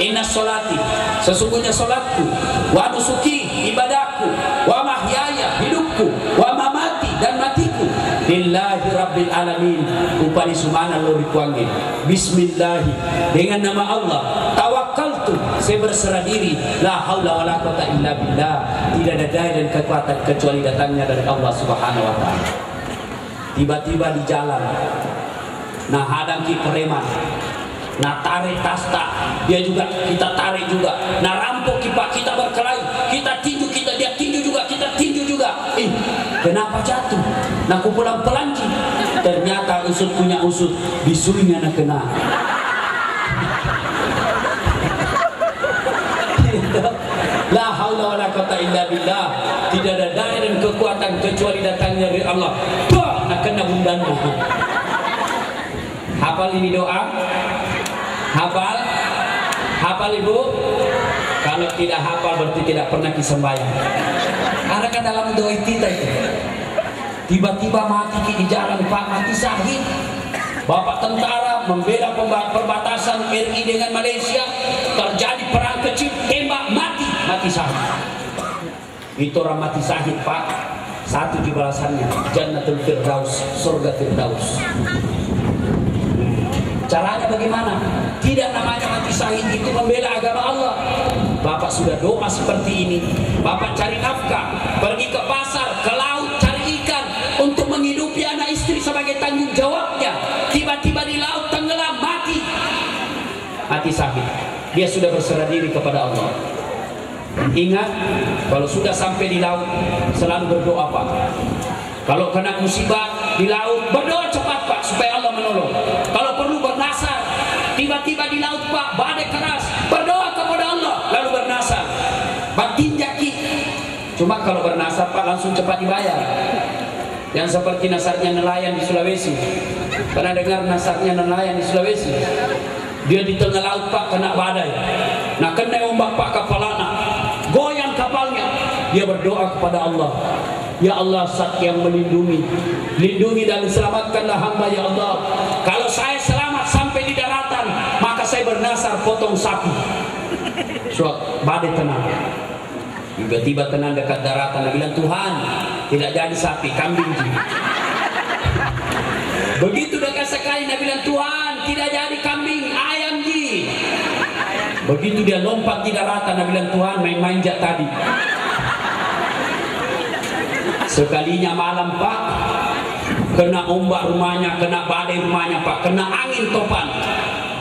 Inna sholati, sesungguhnya solatku, wa nusuki, ibadahku, wa mahyaya, hidupku, wa mamati, dan matiku, lillahi rabbil alamin, upani sumana lo dikuangi. Bismillahi, dengan nama Allah, tawakkaltu, saya berserah diri, la haula wala quwata illa billah, tidak ada daya dan kekuatan kecuali datangnya dari Allah Subhanahu wa taala. Tiba-tiba di jalan, nah hadang ki preman, nah tarik tasta, dia juga, kita tarik juga, nah rampok kita berkelahi, kita tinju, dia tinju juga, kita tinju juga. Kenapa jatuh? Nah ku pulang pelanci, ternyata usut punya usut, bisuinya nak kena. La haula wala quwata illa billah, tidak ada daya dan kekuatan kecuali datangnya dari Allah. Nak kena bundanya. Hafal ini doa? Hafal ibu? Kalau tidak hafal berarti tidak pernah disembahyang. Ada kan dalam doa kita itu. Tiba-tiba mati di jalan, Pak, mati sahid. Bapak tentara membela perbatasan RI dengan Malaysia, terjadi perang kecil, tembak, mati sahid. Itu orang mati sahid, Pak. Satu di balasannya, Jannatul Firdaus, surga Firdaus. Caranya bagaimana? Tidak namanya mati sahid itu membela agama Allah. Bapak sudah doa seperti ini, Bapak cari nafkah, pergi ke pasar, ke laut, cari ikan untuk menghidupi anak istri sebagai tanggung jawabnya. Tiba-tiba di laut tenggelam, mati sahid. Dia sudah berserah diri kepada Allah. Ingat, kalau sudah sampai di laut selalu berdoa, Pak. Kalau kena musibah di laut, berdoa cepat, Pak, supaya Allah menolong. Kalau perlu bernasar, tiba-tiba di laut, Pak, badai keras, berdoa kepada Allah lalu bernasar. Batin jaki. Cuma kalau bernasar, Pak, langsung cepat dibayar. Yang seperti nasarnya nelayan di Sulawesi. Pernah dengar nasarnya nelayan di Sulawesi? Dia di tengah laut, Pak, kena badai. Nah, kena ombak, Pak, kapalana, goyang kapalnya. Dia berdoa kepada Allah, ya Allah, Zat yang melindungi, lindungi dan selamatkanlah hamba, ya Allah. Kalau saya selamat sampai di daratan, maka saya bernasar potong sapi. Badai tenang. Tiba-tiba tenang dekat daratan, dia bilang, Tuhan, tidak jadi sapi, kambing. Begitu dekat sekali, Nabi bilang, Tuhan, tidak jadi kambing, ayam ji. Begitu dia lompat di daratan, Nabi bilang, Tuhan, main-main jak tadi. Sekalinya malam, Pak, kena ombak rumahnya, kena badai rumahnya, Pak, kena angin topan,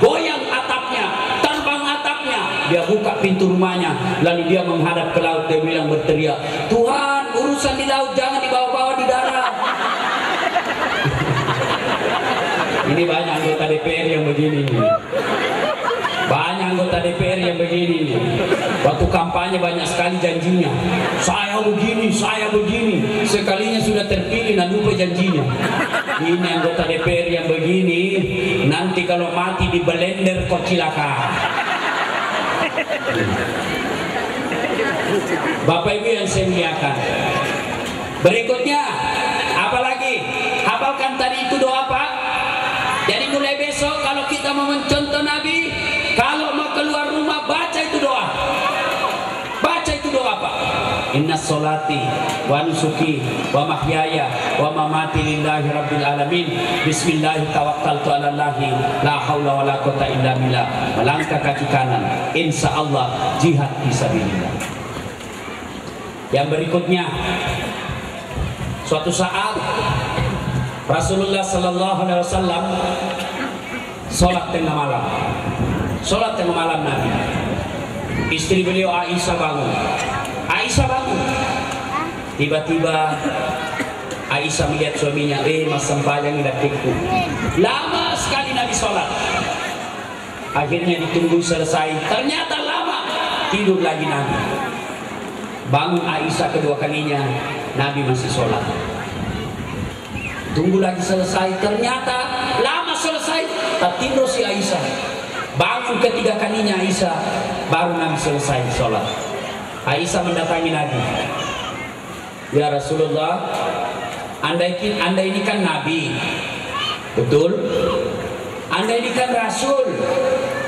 goyang atapnya, terbang atapnya. Dia buka pintu rumahnya, lalu dia menghadap ke laut, dia bilang, berteriak, Tuhan, urusan di laut jangan dibawa-bawa di darat. Ini banyak anggota DPR yang begini nih. Banyak anggota DPR yang begini nih. Waktu kampanye banyak sekali janjinya. Saya begini, saya begini. Sekalinya sudah terpilih dan lupa janjinya. Ini anggota DPR yang begini. Nanti kalau mati di blender kok cilaka. Bapak Ibu yang saya muliakan. Berikutnya, apalagi? Hafalkan tadi itu doa, Pak. Jadi mulai besok kalau kita mau mencontoh Nabi, kalau mau keluar rumah baca itu doa. Baca itu doa, Pak. Inna sholati wa nusuki wa mahyaya wa mamati lillahi rabbil alamin. Bismillahi tawakkaltu ala Allahi la haula wala quwata illa billah. Melangkah kaki kanan, insyaallah jihad fisabilillah. Yang berikutnya, suatu saat Rasulullah Sallallahu Alaihi Wasallam sholat tengah malam. Sholat tengah malam Nabi. Istri beliau Aisyah bangun. Aisyah bangun. Tiba-tiba Aisyah melihat suaminya, mas sembahyang datikku. Lama sekali Nabi sholat. Akhirnya ditunggu selesai. Ternyata lama. Tidur lagi Nabi. Bangun Aisyah kedua kalinya, Nabi masih sholat. Tunggu lagi selesai, ternyata lama selesai, tak tidur si Aisyah. Bangun ketiga kalinya Aisyah, baru Nabi selesai sholat. Aisyah mendatangi Nabi. Ya Rasulullah, anda ini kan Nabi, betul? Anda ini kan Rasul,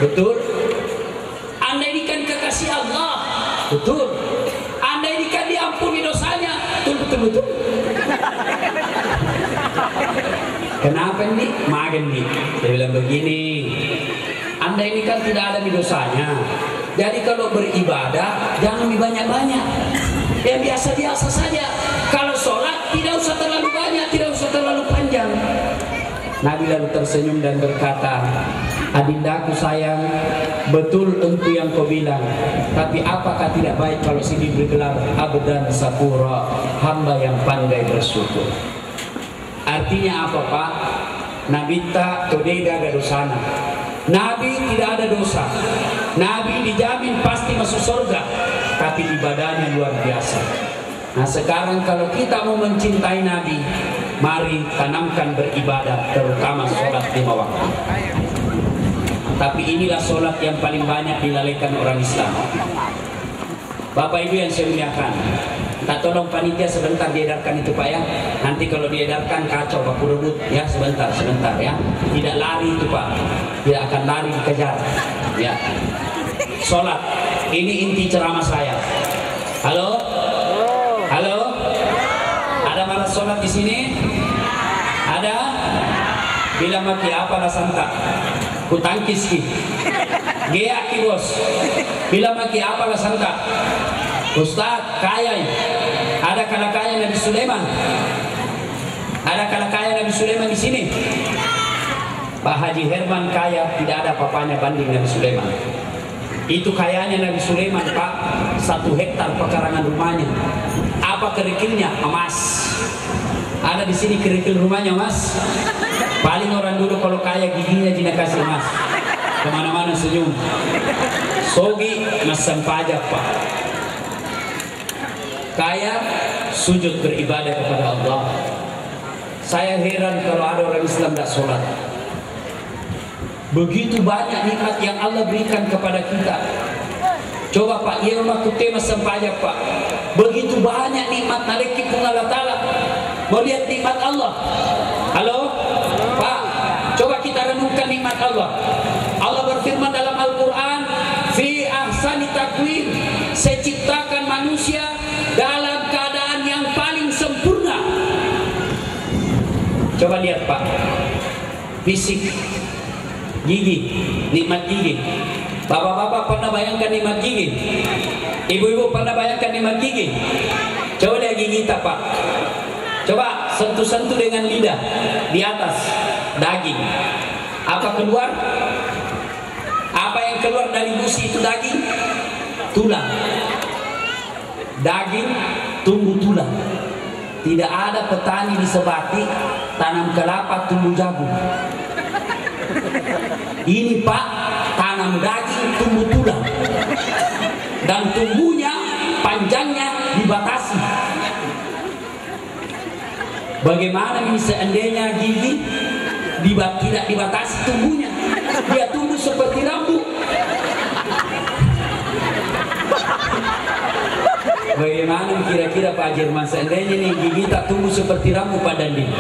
betul? Anda ini kan kekasih Allah, betul? Anda ini kan diampuni dosanya, betul. Kenapa nih? Magen nih. Dia bilang begini, Anda ini kan tidak ada dosanya. Jadi kalau beribadah jangan banyak-banyak. Yang biasa-biasa saja. Kalau sholat tidak usah terlalu banyak, tidak usah terlalu panjang. Nabi lalu tersenyum dan berkata, adindaku sayang, betul untuk yang kau bilang. Tapi apakah tidak baik kalau sini bergelar abdan syakura, hamba yang pandai bersyukur. Artinya apa Pak? Nabi tak tidak ada dosana. Nabi tidak ada dosa. Nabi dijamin pasti masuk surga. Tapi ibadahnya luar biasa. Nah sekarang kalau kita mau mencintai Nabi, mari tanamkan beribadah, terutama sholat 5 waktu. Tapi inilah sholat yang paling banyak dilalaikan orang Islam. Bapak Ibu yang saya muliakan, kita tolong panitia sebentar diedarkan itu Pak ya. Nanti kalau diedarkan kacau Pak Purubut ya, sebentar ya. Tidak lari itu Pak, tidak akan lari dikejar ya. Sholat, ini inti ceramah saya. Halo? Ada malas sholat di sini? Ada? Bilang maki apa rasanta? Kutangkis ki. Gea ki bos. Bilang maki apa rasanta? Ustaz kaya. Ada kala kaya Nabi Sulaiman. Ada kala kaya Nabi Sulaiman di sini. Pak Haji Herman kaya, tidak ada papanya banding Nabi Sulaiman. Itu kayanya Nabi Sulaiman Pak, 1 hektar pekarangan rumahnya. Apa kerikilnya? Emas. Ada di sini kerikil rumahnya emas. Paling orang dulu kalau kaya giginya jina kasih emas. Kemana-mana senyum. Sogi masam pajak Pak. Kaya sujud beribadah kepada Allah. Saya heran kalau ada orang Islam tidak sholat. Begitu banyak nikmat yang Allah berikan kepada kita. Coba Pak, ia rumah kutema sempajak Pak. Begitu banyak nikmat naliki pun Allah Ta'ala. Mau lihat nikmat Allah? Halo? Pak, coba kita renungkan nikmat Allah. Allah berfirman dalam Al-Quran, fi ahsani takwim, saya ciptakan manusia dalam keadaan yang paling sempurna. Coba lihat Pak, fisik, gigi, nikmat gigi. Bapak-bapak pernah bayangkan nikmat gigi? Ibu-ibu pernah bayangkan nikmat gigi? Coba lihat gigi kita Pak. Coba sentuh-sentuh dengan lidah. Di atas daging. Apa keluar? Apa yang keluar dari gusi itu daging? Tulang. Daging tumbuh tulang. Tidak ada petani di Sebati tanam kelapa tumbuh jagung. Ini Pak, tanam daging tumbuh tulang. Dan tumbuhnya panjangnya dibatasi. Bagaimana ini seandainya gigi tidak dibatasi tumbuhnya? Dia tumbuh seperti rambut. Bagaimana kira-kira Pak Jerman seandainya nih gigi tak tumbuh seperti rambut Pak Dandi?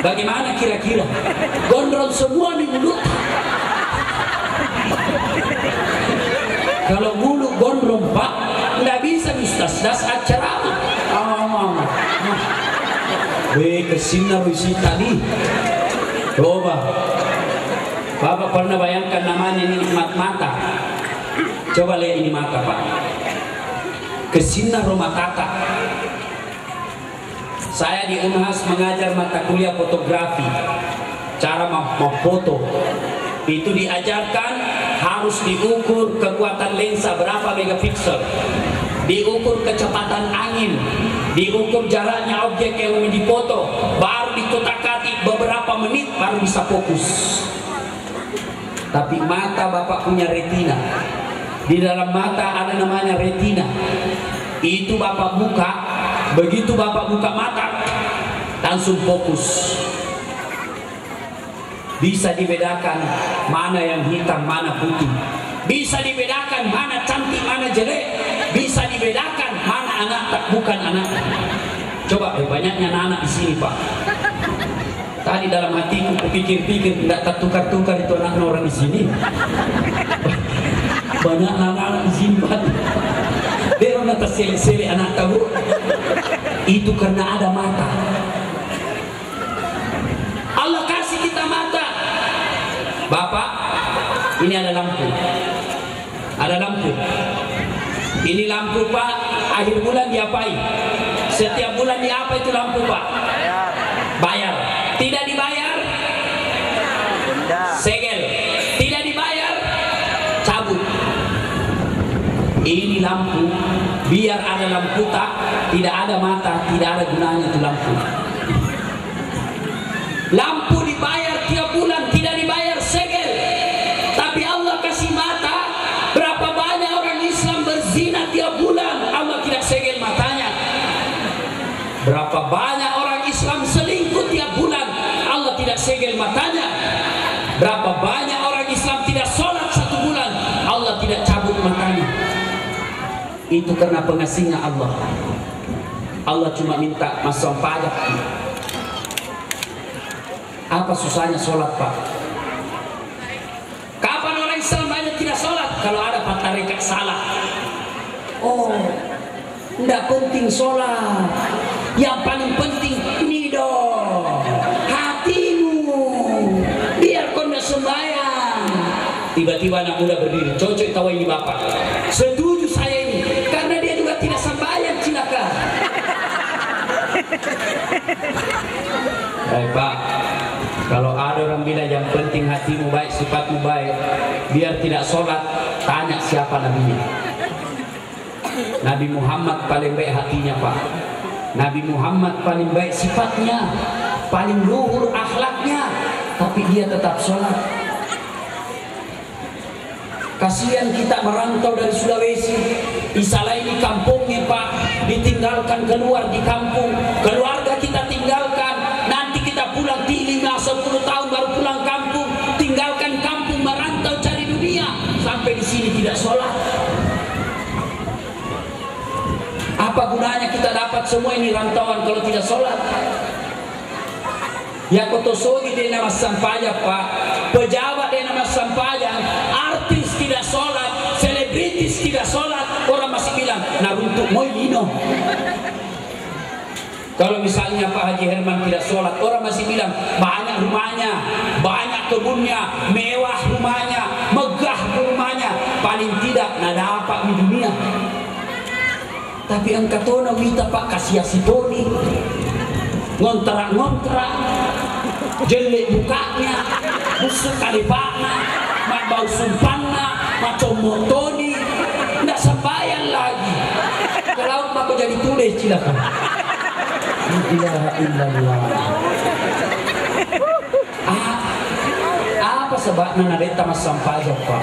Bagaimana kira-kira? Gondrong semua di mulut. Kalau mulut gondrong Pak, nggak bisa das acara. Kesina bisi tadi. Coba, Bapak pernah bayangkan namanya nikmat mata. Coba lihat ini mata Pak. Kesina rumah tata. Saya di Unhas mengajar mata kuliah fotografi. Cara memfoto itu diajarkan harus diukur kekuatan lensa berapa megapiksel, diukur kecepatan angin, diukur jaraknya objek yang mau difoto, baru dikotak-katik beberapa menit baru bisa fokus. Tapi mata Bapak punya retina. Di dalam mata ada namanya retina. Itu Bapak buka, begitu Bapak buka mata langsung fokus. Bisa dibedakan mana yang hitam, mana putih. Bisa dibedakan mana cantik, mana jelek. Bisa dibedakan mana anak tak bukan anak. Coba banyaknya anak-anak di sini Pak. Tadi dalam hatiku pikir-pikir tidak tertukar-tukar itu anak orang di sini. Banyak anak-anak di sini Pak. Dia orang tersele-sele anak tahu. Itu karena ada mata. Allah kasih kita mata. Bapak, ini ada lampu. Ada lampu. Ini lampu Pak, akhir bulan diapain? Setiap bulan diapa itu lampu Pak? Bayar. Tidak dibayar? Segel. Tidak dibayar? Cabut. Ini lampu, biar ada lampu tak, tidak ada mata, tidak ada gunanya itu lampu. Lampu dibayar tiap bulan, tidak dibayar segel. Tapi Allah kasih mata. Berapa banyak orang Islam berzina tiap bulan, Allah tidak segel matanya. Berapa banyak orang Islam selingkuh tiap bulan, Allah tidak segel matanya. Berapa banyak orang Islam tidak sholat 1 bulan, Allah tidak cabut matanya. Itu karena pengasihnya Allah. Allah cuma minta masuk pajak. Apa susahnya sholat Pak? Kapan orang Islam banyak tidak sholat? Kalau ada tarekat salah. Oh, tidak penting sholat. Yang paling penting ini dong, hatimu. Biar kau tidak sembahyang. Tiba-tiba anak muda berdiri, cocok tahu ini bapak. Setuju saya ini, karena dia juga tidak sembahyang cilaka. Baik Pak, kalau ada orang bilang yang penting hatimu baik, sifatmu baik, biar tidak sholat, tanya siapa nabinya. Nabi Muhammad paling baik hatinya Pak. Nabi Muhammad paling baik sifatnya, paling luhur akhlaknya, tapi dia tetap sholat. Kasihan kita merantau dari Sulawesi, disalahin kampungnya Pak, ditinggalkan keluar di kampung, keluarga kita tinggalkan, nanti kita pulang 5-10 tahun baru pulang kampung, tinggalkan kampung merantau cari dunia, sampai di sini tidak sholat. Apa gunanya kita dapat semua ini rantauan kalau tidak sholat? Ya kotosogi dia nama sampajak Pak, pejabat dia nama sampajak, artis tidak sholat, selebritis tidak sholat, orang masih bilang naruntuk moy lino. Kalau misalnya Pak Haji Herman tidak sholat, orang masih bilang banyak rumahnya, banyak kebunnya, mewah rumahnya, megah rumahnya, paling tidak nada apa di dunia. Tapi angkatona wita Pak kasih asitoni, ngontrak-ngontrak, jelek bukanya, busuk kalipana, mak bau sumpana, mak comotoni, ndak sembahyang lagi. Kalau mak jadi tulis cilaka. La ilaha illallah. Apa sebabnya nadeta mas sampajak Pak?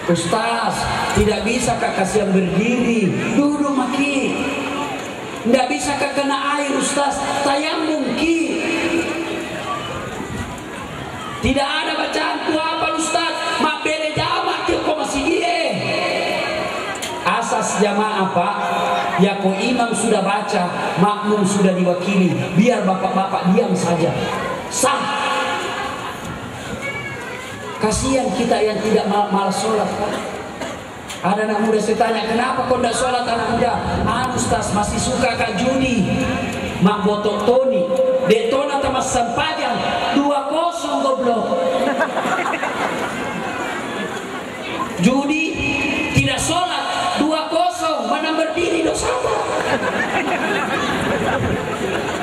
Ustaz, tidak bisa kak kasihan berdiri, duduk maki. Tidak bisa kak kena air Ustaz, tayamum ki. Tidak ada bacaan tu apa Ustaz, mak bele jamaah kau masih dia. Asas jamaah Pak, ya kau imam sudah baca, makmum sudah diwakili, biar bapak-bapak diam saja, sah. Kasihan kita yang tidak malas sholat. Ada anak muda saya tanya, kenapa kau tidak sholat anak muda? Ustaz masih suka kak judi, mak botok Tony, detona tamas sampajang 2-0 goblok. Judi tidak sholat 2-0, mana berdiri dosa.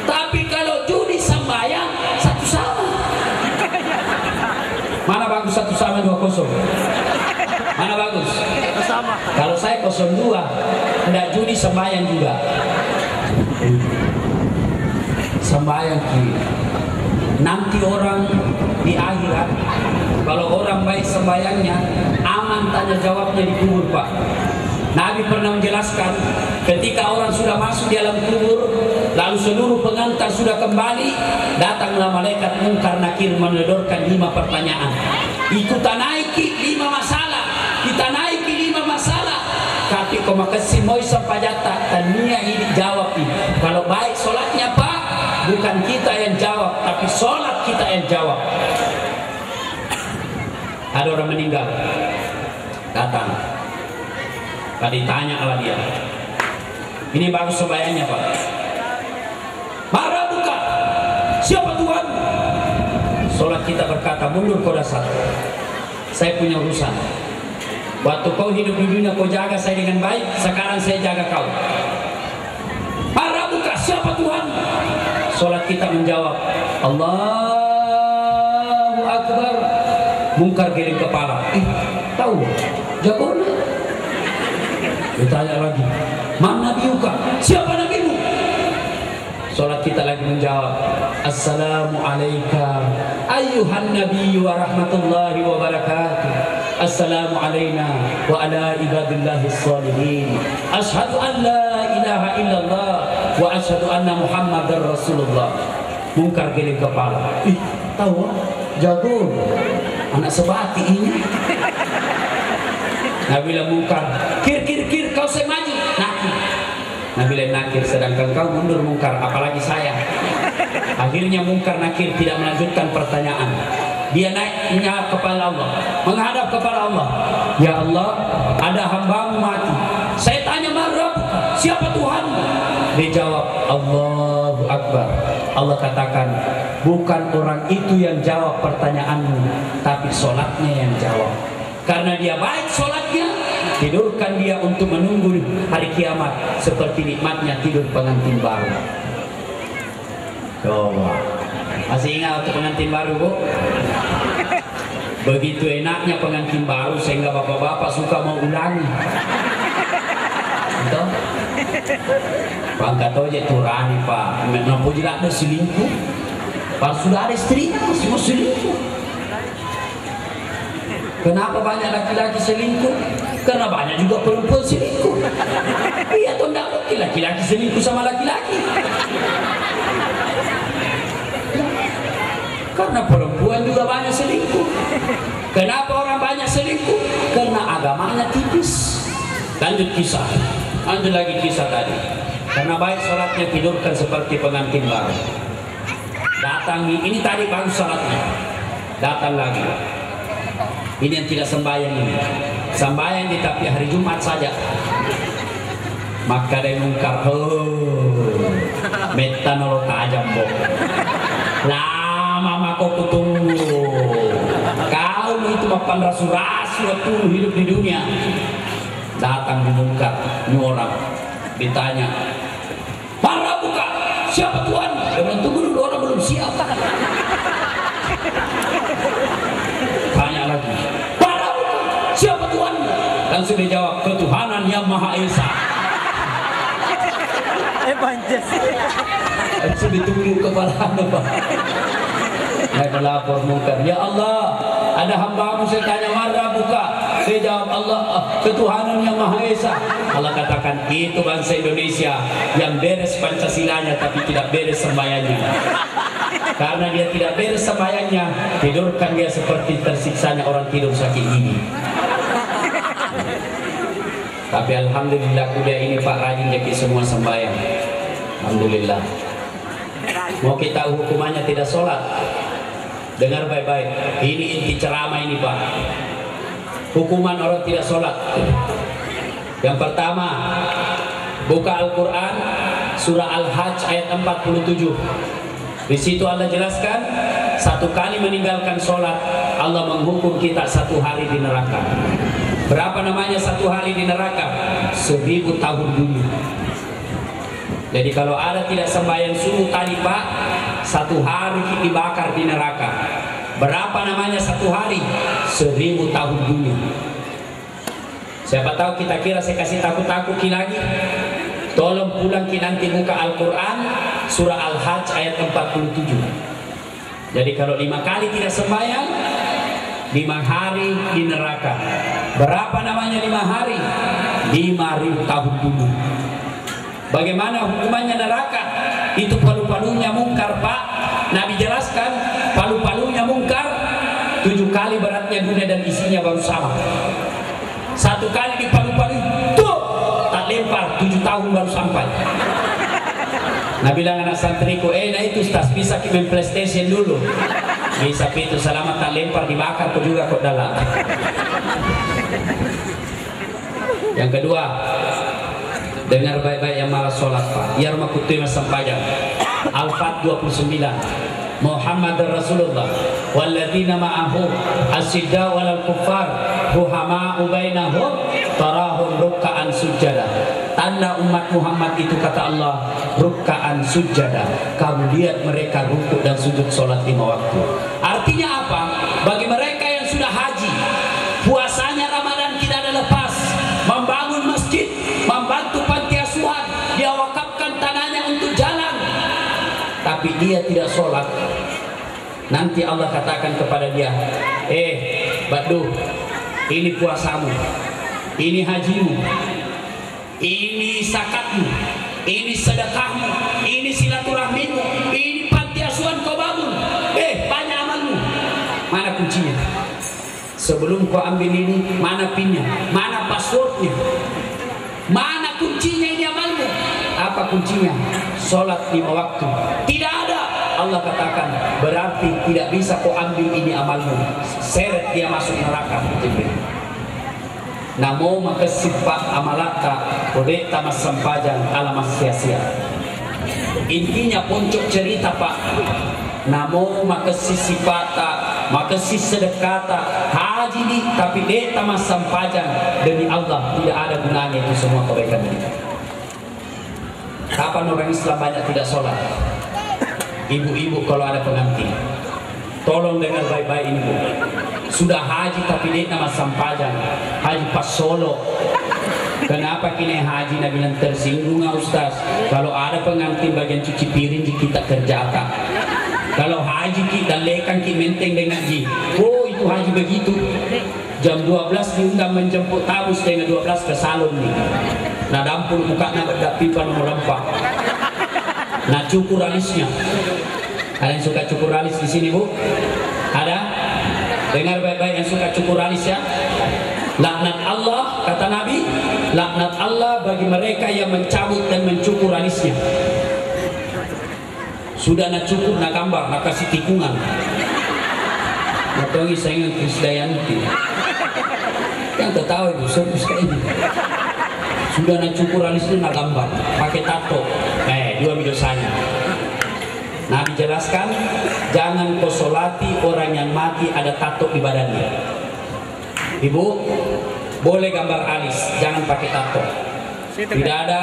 Tapi kalau judi sembahyang 1-1. Mana bagus 1-2 kosong? Mana bagus? Sama. Kalau saya 0-2, tidak judi sembahyang juga. Sembahyang kiri. Nanti orang di akhirat, kalau orang baik sembahyangnya, aman tanya jawabnya di kubur Pak. Nabi pernah menjelaskan, ketika orang sudah masuk di alam kubur, lalu seluruh pengantar sudah kembali, datanglah malaikat Munkar Nakir menyodorkan 5 pertanyaan. Kita naiki 5 masalah, kita naiki 5 masalah. tapi kau makasih mau sampai jatah tania ini jawab ini. Kalau baik solatnya Pak, bukan kita yang jawab, tapi solat kita yang jawab. Ada orang meninggal, datang, tadi tanya ala dia, ini bagus sembahyangnya Pak. Marah bukan? Siapa Tuhan? Solat kita berkata, mundur kau dasar. Saya punya urusan. Waktu kau hidup di dunia kau jaga saya dengan baik, sekarang saya jaga kau. Marah bukan? Siapa Tuhan? Solat kita menjawab, Allahu Akbar. Mungkar giring kepala. Tahu? Jago. Ditanya lagi, mana nabiuka? Siapa nabimu? Solat kita lagi menjawab, Assalamualaikum ayyuhan nabiyyu wa rahmatullahi wa barakatuh. Assalamu alayna wa ala ibadillahi sholihin. Ashhadu an la ilaha illallah wa ashhadu anna muhammadar rasulullah. Mungkar giring kepala. Tahu? Jago. Anak sebati ini. Nabi bilang mungkar, kir kau saya maju. Nakir. Nabi bilang nakir, sedangkan kau mundur mungkar, apalagi saya. Akhirnya mungkar nakir tidak melanjutkan pertanyaan. Dia naik menyalap kepada Allah, menghadap kepada Allah. Ya Allah, ada hambamu mati. Saya tanya Rabb, siapa Tuhan? Dia jawab, Allahu Akbar. Allah katakan, bukan orang itu yang jawab pertanyaanmu, tapi solatnya yang jawab. Karena dia baik solatnya, tidurkan dia untuk menunggu hari kiamat seperti nikmatnya tidur pengantin baru. Coba, masih ingat waktu pengantin baru, Bu? Begitu enaknya pengantin baru sehingga bapak-bapak suka mau ulangi. Betul? Pak kata aja turani Pak, kenapa tidak ada selingkuh? Pak sudah ada istri masih mau selingkuh. Kenapa banyak laki-laki selingkuh? Karena banyak juga perempuan selingkuh. Iya atau enggak mungkin laki-laki selingkuh sama laki-laki. Karena perempuan juga banyak selingkuh. Kenapa orang banyak selingkuh? Karena agamanya tipis. Lanjut kisah. Lanjut lagi kisah tadi. Karena baik sholatnya tidurkan seperti pengantin baru. Datang ini tadi bagus sholatnya. Datang lagi. Ini yang tidak sembahyang ini. Sembahyang di tapi hari Jumat saja. Maka dia mungkar. Metanol tajam bo. Lama mako kutunggu. Kau itu mapan rasu-rasu waktu hidup di dunia. Datang mungkar, ini orang ditanya, marah buka? Siapa Tuhan? Dia bilang tunggu dulu, orang belum siap. Tanya lagi, marah buka? Siapa Tuhan? Langsung dijawab, ketuhanan yang Maha Esa. Langsung ditunggu kepalanya Pak. Saya melapor mungkar, ya Allah, ada hambamu saya tanya marah buka? Saya jawab Allah, ketuhanan yang Maha Esa. Allah katakan itu bangsa Indonesia yang beres Pancasilanya tapi tidak beres sembahyangnya. Karena dia tidak beres sembahyangnya, tidurkan dia seperti tersiksanya orang tidur sakit gigi. Tapi alhamdulillah kuliah ini Pak rajin jadi semua sembahyang. Alhamdulillah. Mau kita hukumannya tidak sholat? Dengar baik-baik. Ini inti ceramah ini Pak. Hukuman orang tidak sholat. Yang pertama, buka Al-Quran surah Al-Hajj ayat 47. Di situ Allah jelaskan, satu kali meninggalkan sholat Allah menghukum kita 1 hari di neraka. Berapa namanya 1 hari di neraka? 1000 tahun dulu. Jadi kalau ada tidak sembahyang subuh tadi Pak, 1 hari dibakar di neraka. Berapa namanya 1 hari? 1000 tahun dulu. Siapa tahu kita kira saya kasih takut-takut lagi. Tolong pulang nanti buka Al-Quran surah Al-Hajj ayat 47. Jadi kalau 5 kali tidak sembahyang, 5 hari di neraka. Berapa namanya 5 hari? 5000 tahun dulu. Bagaimana hukumannya neraka? Itu palu-palunya mungkar Pak. Nabi jelaskan palu-palunya mungkar 7 kali beratnya dunia dan isinya baru sama. 1 kali di palu-palu tuh lempar 7 tahun baru sampai. Nah bilang anak santriku, nah itu Ustaz bisa main PlayStation dulu. Bisa itu selamat tak lempar dibakar kok juga kok dalam. Yang kedua, dengar baik-baik yang malas sholat Pak. Ya rumah kutu yang sampaikan. Al-Fat 29. Muhammad Rasulullah walladzina ma'ahu asyidda walal kuffar ruhama'u bainahum tarahum ruk'an sujada. Tanda umat Muhammad itu kata Allah ruk'an sujada. Kamu lihat mereka rukuk dan sujud sholat 5 waktu. Artinya apa? Bagi mereka yang sudah haji, puasanya Ramadan tidak ada lepas, membangun masjid, membantu panti asuhan, dia wakafkan tanahnya untuk jalan, tapi dia tidak sholat. Nanti Allah katakan kepada dia, Badu, ini puasamu, ini hajimu, ini zakatmu, ini sedekahmu, ini silaturahmimu, ini panti asuhan kau bangun, banyak amalmu. Mana kuncinya? Sebelum kau ambil ini, mana pinnya, mana passwordnya, mana kuncinya ini amalmu? Apa kuncinya? Sholat 5 waktu. Tidak ada. Allah katakan berarti tidak bisa kau ambil ini amalmu, seret dia masuk neraka. Namo maka sifat amalata kodeta mas sampajang alamas sia-sia. Intinya puncuk cerita Pak, namo maka sifata maka sedekata haji di tapi deta mas sampajang demi Allah tidak ada gunanya itu semua kebaikan kita. Kapan orang Islam banyak tidak sholat? Ibu-ibu kalau ada pengantin, tolong dengar baik-baik ini Bu. Sudah haji tapi dia nama sampajang, haji pas Solo. Kenapa kini haji Nabi bilang tersinggung Ustaz? Kalau ada pengantin bagian cuci piring kita kerjakan. Kalau haji kita lekan kita menteng dengan ji. Oh itu haji begitu. Jam 12 diundang menjemput tamu setengah 12 ke salon nih. Nah dampur mukanya berdapipan merempah. Nah cukur alisnya. Ada yang suka cukur alis di sini Bu? Ada? Dengar baik-baik yang suka cukur alis ya. Laknat Allah kata Nabi, laknat Allah bagi mereka yang mencabut dan mencukur alisnya. Sudah nak cukur, nak gambar, nak kasih tikungan. Natongi sayang Krisdayanti. Yang tahu itu serius kayak ini. Sudah nak cukur alisnya, nak gambar, pakai tato. Dua dosanya. Nabi jelaskan, jangan kau solati orang yang mati ada tato di badannya. Ibu, boleh gambar alis, jangan pakai tato. Tidak ada,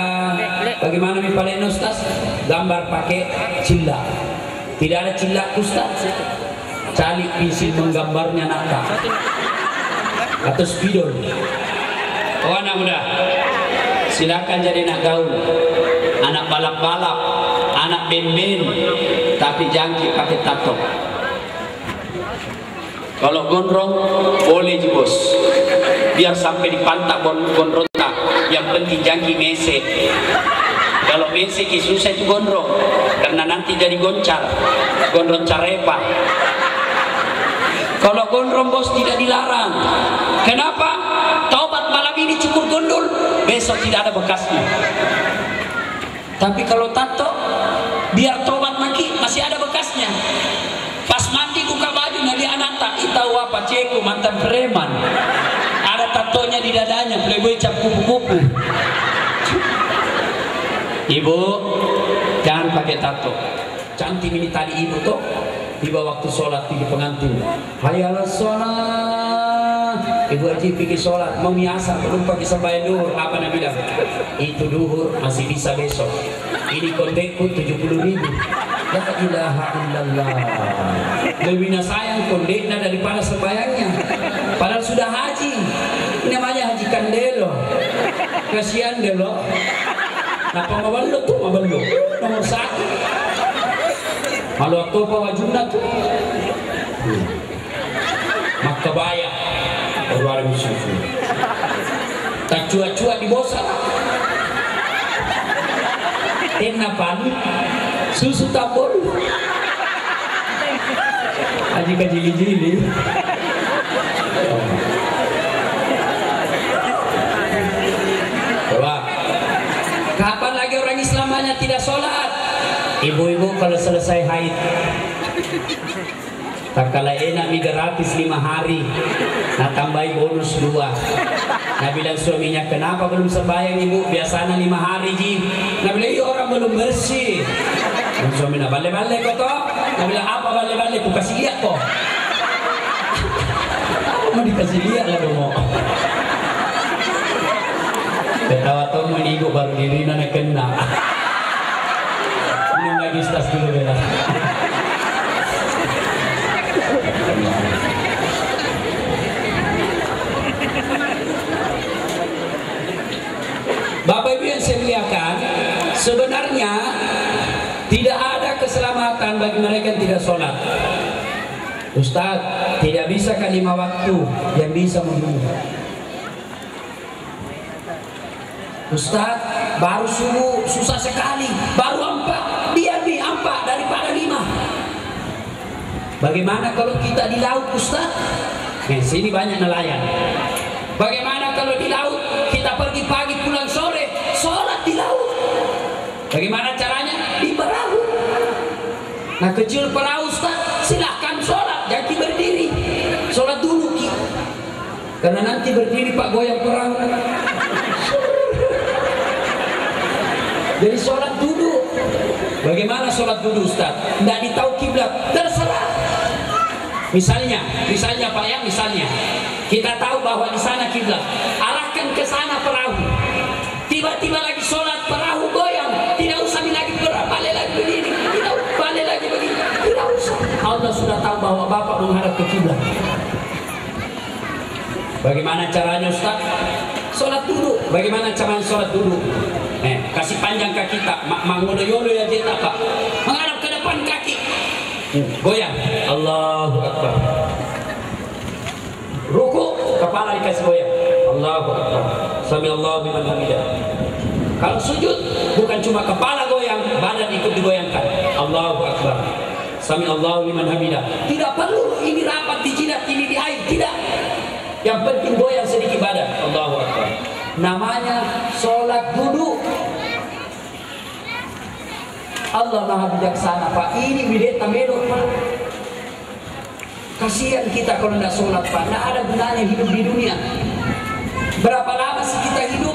bagaimana nih Pak Ustaz? Gambar pakai cilla. Tidak ada cilla Ustaz. Cari pensil menggambarnya nata. Atau spidol. Oh anak muda, silakan jadi anak gaul, anak balap-balap, anak ben-ben, tapi jangki pakai tato. Kalau gondrong boleh bos, biar sampai di pantat gondrong tak. Yang penting jangki mese. Kalau mese susah itu gondrong, karena nanti jadi goncar, gondrong carepa. Kalau gondrong bos tidak dilarang. Kenapa? Taubat malam ini cukur gondol, besok tidak ada bekasnya. Tapi kalau tato, biar taubat masih ada bekasnya. Pas mandi buka baju nadi ananta, itau apa ceku mantan preman. Ada tatonya di dadanya, playboy cap kupu-kupu. Ibu, jangan pakai tato. Cantik ini tadi ibu tuh. Tiba waktu sholat di pengantin, hayalah sholat. Ibu Haji pergi sholat, mau miasa, belum pakai sembahyang duhur. Apa Nabi bilang? Itu duhur masih bisa besok. Ini kondekku 70.000. La ilaha illallah. Lebih sayang kondeknya daripada sembahyangnya. Padahal sudah haji. Ini namanya haji kandelo. Kasihan delo. Napa mabalo tuh mabalo. Nomor 1. Kalau aku bawa jumlah tuh, maka bayar luar biasa. Tak cuak-cuak di bosan. Kenapa? Susu tabur. Aji kajili-jili. Coba tidak sholat. Ibu-ibu kalau selesai haid, tak kalah enak nih gratis 5 hari, nah tambahin bonus 2. Nah bilang suaminya, kenapa belum sembahyang ibu? Biasanya 5 hari ji. Nah bilang, iya orang belum bersih. Dan suaminya, balik-balik kok toh. Nah bilang, apa balik-balik? Ku kasih lihat kok. Mau dikasih lihat lah dong. Ketawa toh mau ibu baru diri nana kena. Minum lagi stas dulu bela. Bapak Ibu yang saya muliakan, sebenarnya tidak ada keselamatan bagi mereka yang tidak sholat. Ustaz, tidak bisa kan 5 waktu yang bisa menunggu. Ustaz, baru subuh susah sekali, baru 4, dia lebih 4 daripada 5. Bagaimana kalau kita di laut, Ustaz? Sini banyak nelayan. Bagaimana kalau di laut kita pergi pagi pulang sore, sholat di laut? Bagaimana caranya? Di perahu. Nah kecil perahu, Ustaz, silahkan sholat, jangan berdiri. Sholat dulu Ki, karena nanti berdiri Pak goyang perahu. Jadi sholat dulu. Bagaimana sholat dulu, Ustaz? Tidak ditahu kiblat, terserah. Misalnya Pak ya, misalnya kita tahu bahwa di sana kiblat, arahkan ke sana perahu. Tiba-tiba lagi sholat perahu goyang, tidak usah lagi balik lagi begini, tidak balik lagi begini, tidak usah. Allah sudah tahu bahwa Bapak menghadap ke kiblat. Bagaimana caranya, Ustaz? Sholat dulu. Bagaimana caranya sholat dulu? Kasih panjang kaki tak, mangono-yono ya dia tak, menghadap ke depan kaki. Goyang, Allahu Akbar. Ruku, kepala dikasih goyang, Allahu Akbar. Sami Allahu liman hamidah. Kalau sujud, bukan cuma kepala goyang, badan ikut digoyangkan, Allahu Akbar. Sami Allahu liman hamidah. Tidak perlu ini rapat di jidat, ini di air, tidak. Yang penting goyang sedikit badan, Allahu Akbar. Namanya sholat duduk. Allah Maha Bijaksana Pak. Ini bideta melok Pak. Kasihan kita kalau tidak sholat Pak. Tidak ada gunanya hidup di dunia. Berapa lama sih kita hidup?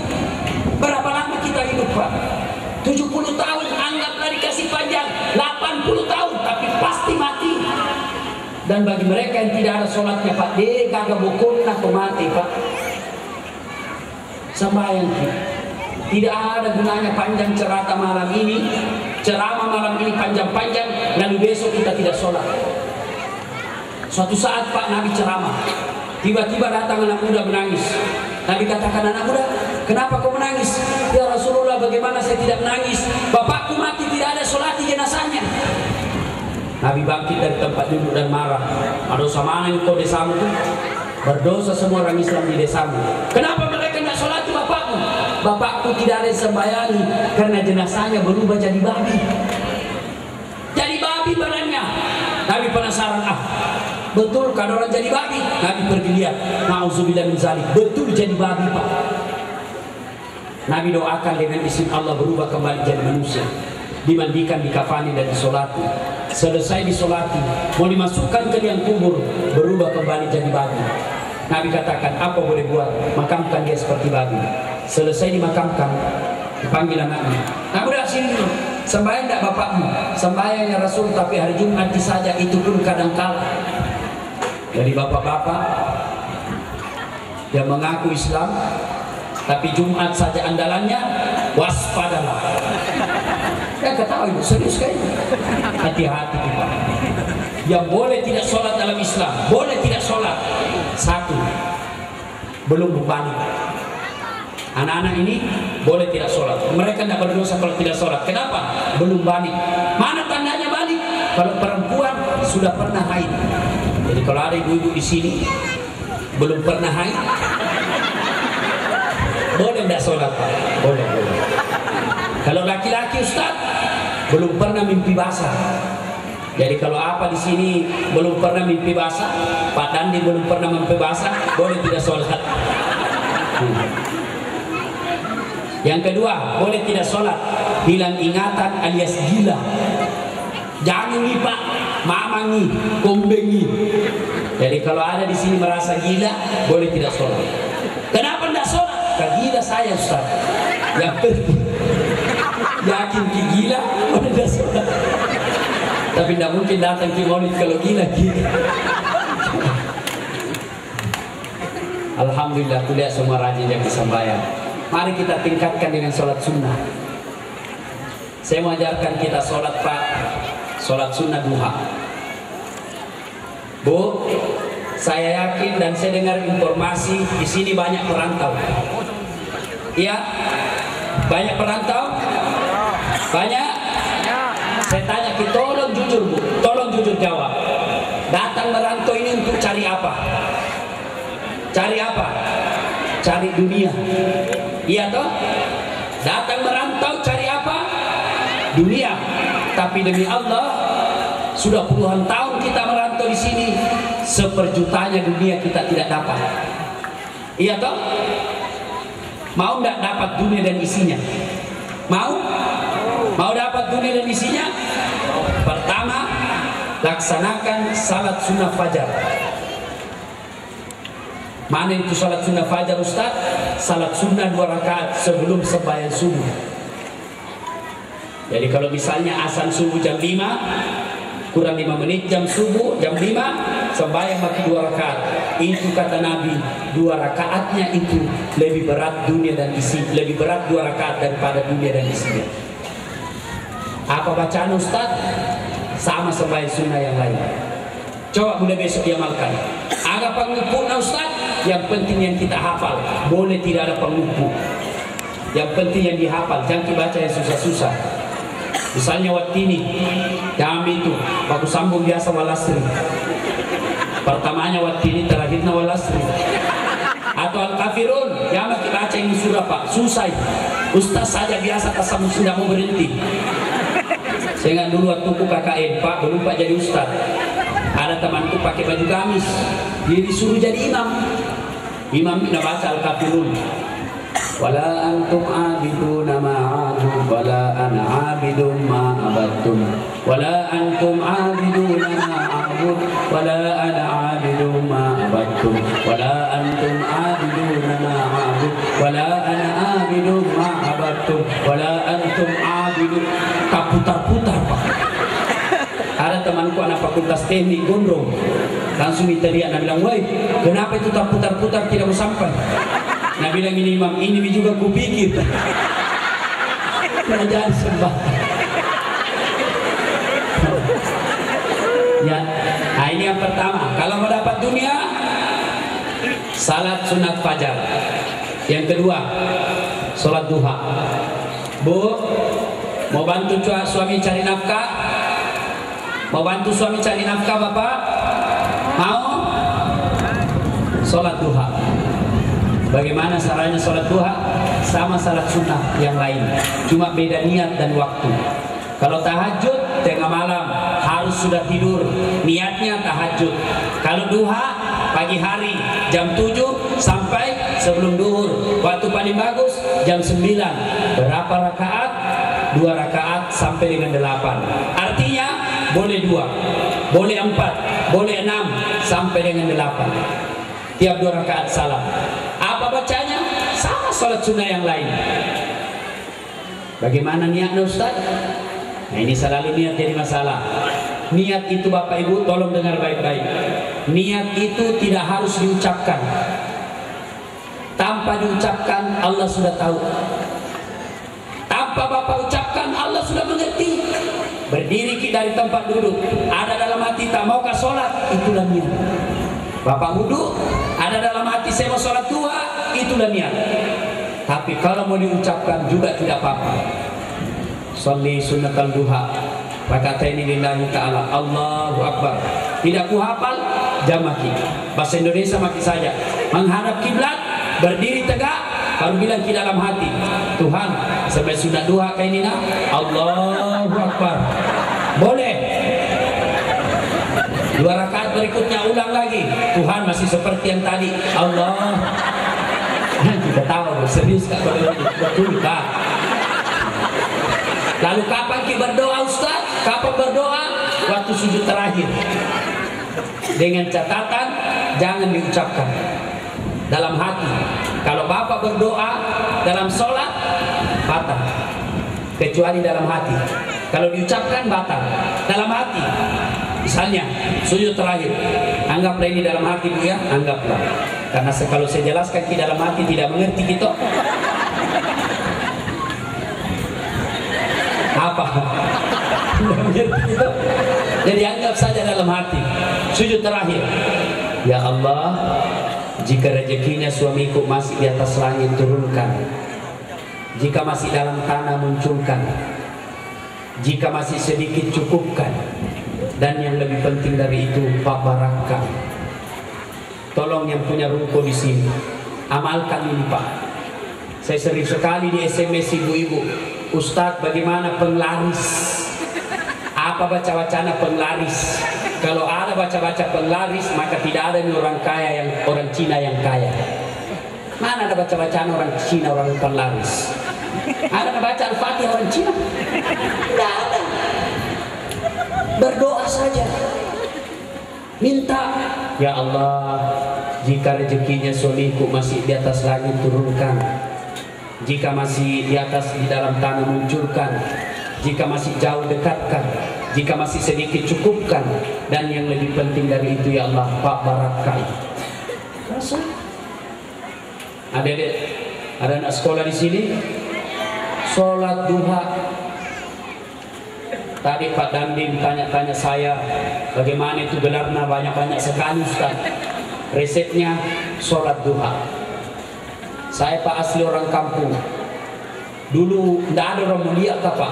Berapa lama kita hidup Pak? 70 tahun anggaplah dikasih panjang, 80 tahun tapi pasti mati. Dan bagi mereka yang tidak ada sholatnya Pak, dia kagak bukun aku mati Pak. Sembahyang tidak ada gunanya panjang cerita malam ini, ceramah malam ini panjang-panjang, lalu besok kita tidak sholat. Suatu saat Pak Nabi ceramah, tiba-tiba datang anak muda menangis. Nabi katakan, anak muda, kenapa kau menangis? Ya Rasulullah, bagaimana saya tidak menangis? Bapakku mati, tidak ada sholat di jenazahnya. Nabi bangkit dari tempat duduk dan marah. Ada dosa mana yang kau desamu? Berdosa semua orang Islam di desamu. Kenapa mereka tidak sholat bapakmu? Bapakku tidak ada sembayangi karena jenazahnya berubah jadi babi. Jadi babi badannya. Nabi penasaran, betul kan orang jadi babi? Nabi pergi lihat. Nauzubillah min zalik. Betul jadi babi Pak. Nabi doakan dengan izin Allah berubah kembali jadi manusia. Dimandikan, dikafani dan disolati. Selesai disolati, mau dimasukkan ke liang kubur, berubah kembali jadi babi. Nabi katakan, apa boleh buat? Makamkan dia seperti babi. Selesai dimakamkan, dipanggil anaknya. Nah udah sini dulu. Sembahyang tidak bapakmu? Sembahyang ya Rasul, tapi hari Jumat saja, itu pun kadang kala. Jadi bapak-bapak yang mengaku Islam, tapi Jumat saja andalannya, waspadalah. Saya ketahui itu serius kan? Hati-hati kita. Yang boleh tidak sholat dalam Islam, boleh tidak sholat. Satu, belum berbalik. Anak-anak ini boleh tidak sholat. Mereka tidak berdosa kalau tidak sholat. Kenapa? Belum balik. Mana tandanya balik? Kalau perempuan sudah pernah haid. Jadi kalau ada ibu-ibu di sini belum pernah haid, boleh tidak sholat Pak? Boleh, boleh. Kalau laki-laki Ustaz belum pernah mimpi basah. Jadi kalau apa di sini belum pernah mimpi basah, Pak Dandi belum pernah mimpi basah, boleh tidak sholat. Yang kedua, boleh tidak sholat, hilang ingatan alias gila. Jangan nih Pak, mamangi, kombengi. Jadi kalau ada di sini merasa gila, boleh tidak sholat. Kenapa tidak sholat? Gila saya Ustaz. Yang penting yakin ki gila, boleh tidak sholat. Tapi tidak mungkin datang ki maulid kalau gila gitu. Alhamdulillah, kuliah semua rajin yang bisa bayar. Mari kita tingkatkan dengan sholat sunnah. Saya mengajarkan kita sholat Pak, sholat sunnah duha. Bu, saya yakin dan saya dengar informasi di sini banyak perantau. Iya, banyak perantau. Banyak. Saya tanya, kita tolong jujur Bu, tolong jujur jawab. Datang merantau ini untuk cari apa? Cari apa? Cari dunia. Iya toh? Datang merantau cari apa? Dunia. Tapi demi Allah, sudah puluhan tahun kita merantau di sini, seperjutanya dunia kita tidak dapat. Iya toh? Mau tidak dapat dunia dan isinya? Mau? Mau dapat dunia dan isinya? Pertama, laksanakan salat sunnah fajar. Mana itu salat sunnah fajar Ustaz? Salat sunnah 2 rakaat sebelum sembahyang subuh. Jadi kalau misalnya azan subuh jam 5, kurang 5 menit jam subuh, jam 5 sembahyang mati 2 rakaat. Itu kata Nabi, 2 rakaatnya itu lebih berat dunia dan isi, lebih berat 2 rakaat daripada dunia dan isinya. Apa bacaan Ustaz? Sama sembahyang sunnah yang lain. Coba mulai besok diamalkan. Ada pengumpulnya Ustaz? Yang penting yang kita hafal. Boleh tidak ada pengumpul. Yang penting yang dihafal. Jangan dibaca yang susah-susah. Misalnya Wattini, kami itu waktu sambung biasa walasri. Pertamanya Wattini, terakhirnya walasri. Atau Al-Kafirun, jangan baca ini surah Pak. Susah. Ustaz saja biasa tasambung sudah mau berhenti. Saya ingat dulu waktu ku KKN Pak, belum Pak jadi Ustaz. Ada temanku pakai baju gamis, dia disuruh jadi imam. Imam nak baca Al-Kafirun. Wala antum abiduna ma'abud, wala ana abidum ma'abadtum. Wala antum abiduna ma'abud, wala ana abidum ma'abadtum. Wala antum abiduna ma'abud, wala ana abidum ma'abadtum. Wala antum abidun. Tak putar-putar Pak. Ada temanku anak fakultas teknik gondrong, langsung teriak. Nabi bilang, woi, kenapa itu tak putar-putar tidak mau sampai? Nabi bilang, ini imam, ini juga kupikir. Jangan sembah. Ya, nah ini yang pertama. Kalau mau dapat dunia, salat sunat fajar. Yang kedua, sholat duha. Bu, mau bantu suami cari nafkah? Mau bantu suami cari nafkah Bapak? Mau? Sholat duha. Bagaimana caranya sholat duha? Sama salat sunnah yang lain, cuma beda niat dan waktu. Kalau tahajud tengah malam harus sudah tidur, niatnya tahajud. Kalau duha pagi hari jam 7 sampai sebelum duhur. Waktu paling bagus jam 9. Berapa rakaat? 2 rakaat sampai dengan 8. Artinya boleh 2, boleh 4, boleh 6 sampai dengan 8. Tiap 2 rakaat salam. Apa bacanya? Sama sholat sunnah yang lain. Bagaimana niatnya Ustaz? Nah ini selalu niat jadi masalah. Niat itu Bapak Ibu tolong dengar baik-baik. Niat itu tidak harus diucapkan. Tanpa diucapkan Allah sudah tahu. Tanpa Bapak ucapkan Allah sudah mengerti. Berdiri dari tempat duduk, ada dalam hati tak maukah sholat, itulah niat. Bapak wudhu, ada dalam hati saya mau sholat duha, itulah niat. Tapi kalau mau diucapkan juga tidak apa-apa. Sholli sunnatal duha, rakataini lillahi ta'ala, Allahu Akbar. Tidak ku hafal, jamaki. Bahasa Indonesia maki saja. Menghadap kiblat, berdiri tegak, baru bilang di dalam hati, Tuhan, sampai sunat duha kayak ini nak, Allahu Akbar. Boleh. 2 rakaat berikutnya ulang lagi, Tuhan masih seperti yang tadi, Allah. Kita tahu Serius Kak, betul Kak. Lalu kapan kita berdoa Ustaz? Kapan berdoa? Waktu sujud terakhir. Dengan catatan jangan diucapkan dalam hati. Kalau Bapak berdoa dalam sholat batal, kecuali dalam hati. Kalau diucapkan batal dalam hati. Misalnya sujud terakhir, anggaplah ini dalam hati Bu ya, anggaplah. Karena kalau saya jelaskan di dalam hati tidak mengerti gitu. Apa? Tidak mengerti gitu. Jadi anggap saja dalam hati. Sujud terakhir. Ya Allah, jika rezekinya suamiku masih di atas langit turunkan. Jika masih dalam tanah munculkan. Jika masih sedikit cukupkan. Dan yang lebih penting dari itu, Pak Baraka, tolong yang punya ruko di sini, amalkan ini Pak. Saya sering sekali di SMS ibu-ibu, Ustadz bagaimana penglaris? Apa baca wacana penglaris? Kalau ada baca-baca penglaris, maka tidak ada nih orang kaya yang orang Cina yang kaya. Mana ada baca wacana orang Cina orang penglaris? Ada baca Al-Fatihah orang Cina? Tidak ada. Berdoa saja, minta, ya Allah, jika rezekinya suamiku masih di atas langit turunkan, jika masih di atas di dalam tanah munculkan, jika masih jauh dekatkan, jika masih sedikit cukupkan, dan yang lebih penting dari itu ya Allah, Pak Baraka. Ada anak sekolah di sini, sholat duha. Tadi Pak Dandim tanya-tanya saya, bagaimana itu belarnya, banyak-banyak sekali Ustaz. Resepnya sholat duha. Saya Pak asli orang kampung. Dulu tidak ada orang mulia Kak Pak.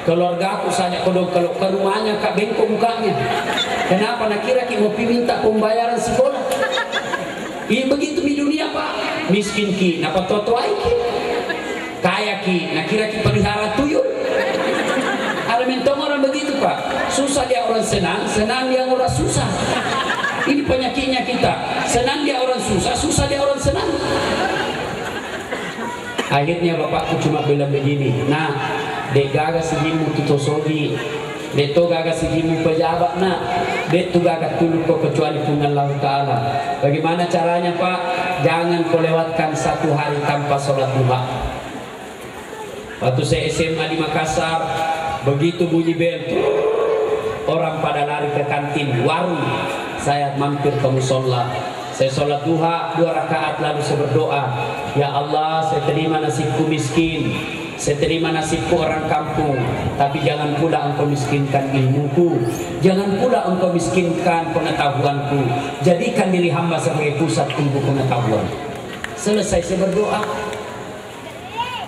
Keluarga aku saja kalau ke rumahnya Kak bengkok mukanya. Kenapa? Nak kira kita mau minta pembayaran sekolah. Ini begitu di dunia Pak. Miskin ki, napa totoai ki. Kaya ki, nak kira ki pelihara tuyul. Ada mentong orang begitu Pak. Susah dia orang senang, senang dia orang susah. Ini penyakitnya kita. Senang dia orang susah, susah dia orang senang. Akhirnya bapakku cuma bilang begini, nah, dek gaga sejimu tutosogi, dek to gaga sejimu pejabat nak, dek tu gaga tulu kau kecuali pungan Allah Ta'ala. Bagaimana caranya Pak? Jangan kau lewatkan satu hari tanpa sholat duha. Waktu saya SMA di Makassar, begitu bunyi bel, orang pada lari ke kantin warung. Saya mampir ke musola. Saya sholat duha 2 rakaat lalu saya berdoa, ya Allah, saya terima nasibku miskin, saya terima nasibku orang kampung, tapi jangan pula engkau miskinkan ilmuku, jangan pula engkau miskinkan pengetahuanku. Jadikan diri hamba sebagai pusat ilmu pengetahuan. Selesai saya berdoa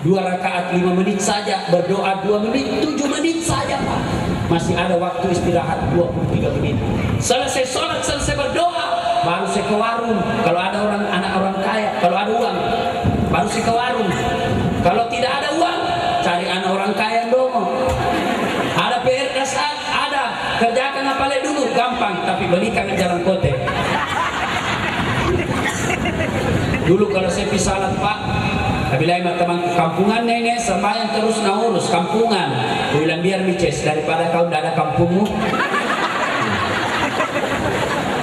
2 rakaat 5 menit saja, berdoa 2 menit, 7 menit saja Pak. Masih ada waktu istirahat 23 menit. Selesai sholat, selesai berdoa, baru saya ke warung. Kalau ada anak orang kaya, kalau ada uang, baru saya ke warung. Kalau tidak ada uang, cari anak orang kaya dong. Ada PR dasar, ada. Kerjakan apa dulu, gampang, tapi belikan ke jalan kote. Dulu kalau saya pisalat Pak, bila teman kampungan nenek sembahyang terus naurus kampungan. Aku bilang biar mices daripada kau tidak ada kampungmu.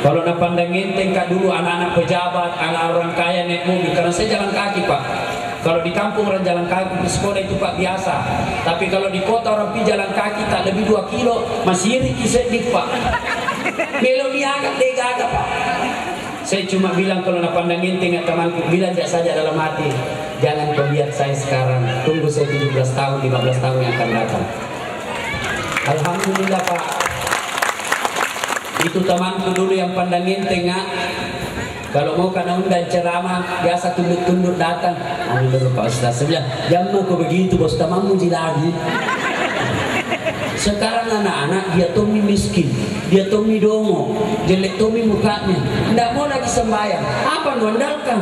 Kalau nak pandang enteng Kak, dulu anak-anak pejabat, anak orang kaya naik mobil. Karena saya jalan kaki Pak. Kalau di kampung orang jalan kaki di sekolah itu Pak biasa. Tapi kalau di kota orang pergi jalan kaki tak lebih 2 kilo masih iri sedikit Pak. Belum dianggap degagap Pak. Saya cuma bilang kalau nak pandang enteng temanku, bilang saja dalam hati, jangan kau lihat saya sekarang, tunggu saya 17 tahun, 15 tahun yang akan datang. Alhamdulillah Pak. Itu temanku dulu yang pandang enteng kalau mau kena undang ceramah, biasa tunduk-tunduk datang. Amin dulu Pak Ustaz. Saya bilang, jangan kau begitu bos, temanmu lagi. Sekarang anak-anak dia tomi miskin, dia tomi dongo, jelek tomi mukanya, tidak mau lagi sembahyang. Apa ngandalkan?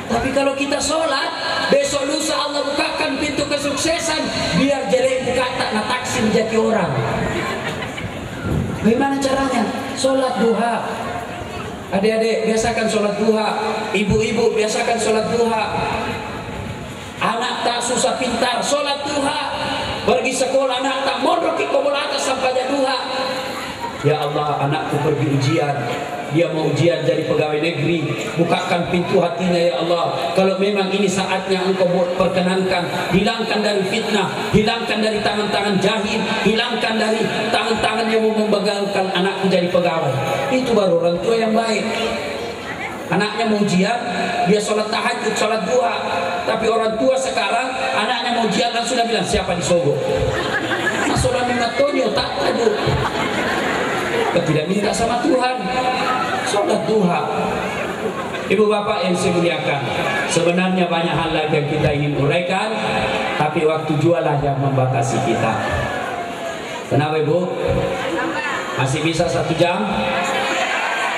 Tapi kalau kita sholat, besok lusa Allah bukakan pintu kesuksesan, biar jelek muka tak nataksi menjadi orang. Bagaimana caranya? Sholat duha. Adik-adik biasakan sholat duha, ibu-ibu biasakan sholat duha. Anak tak susah pintar, sholat duha. Pergi sekolah anak tak mondok ke atas sampai duha. Ya Allah, anakku pergi ujian, dia mau ujian jadi pegawai negeri, bukakan pintu hatinya ya Allah. Kalau memang ini saatnya Engkau perkenankan, hilangkan dari fitnah, hilangkan dari tangan-tangan jahil, hilangkan dari tangan-tangan yang mau membegalkan anakku jadi pegawai. Itu baru orang tua yang baik. Anaknya mau ujian, dia sholat tahajud, sholat duha. Tapi orang tua sekarang, anaknya mau ujian langsung sudah bilang siapa disogok. Nah, sholat mingatonyo tak tahu. Tidak minta sama Tuhan, sholat duha. Ibu bapak yang saya muliakan, sebenarnya banyak hal lagi yang kita ingin uraikan, tapi waktu jualah yang membatasi kita. Kenapa ibu? Masih bisa 1 jam?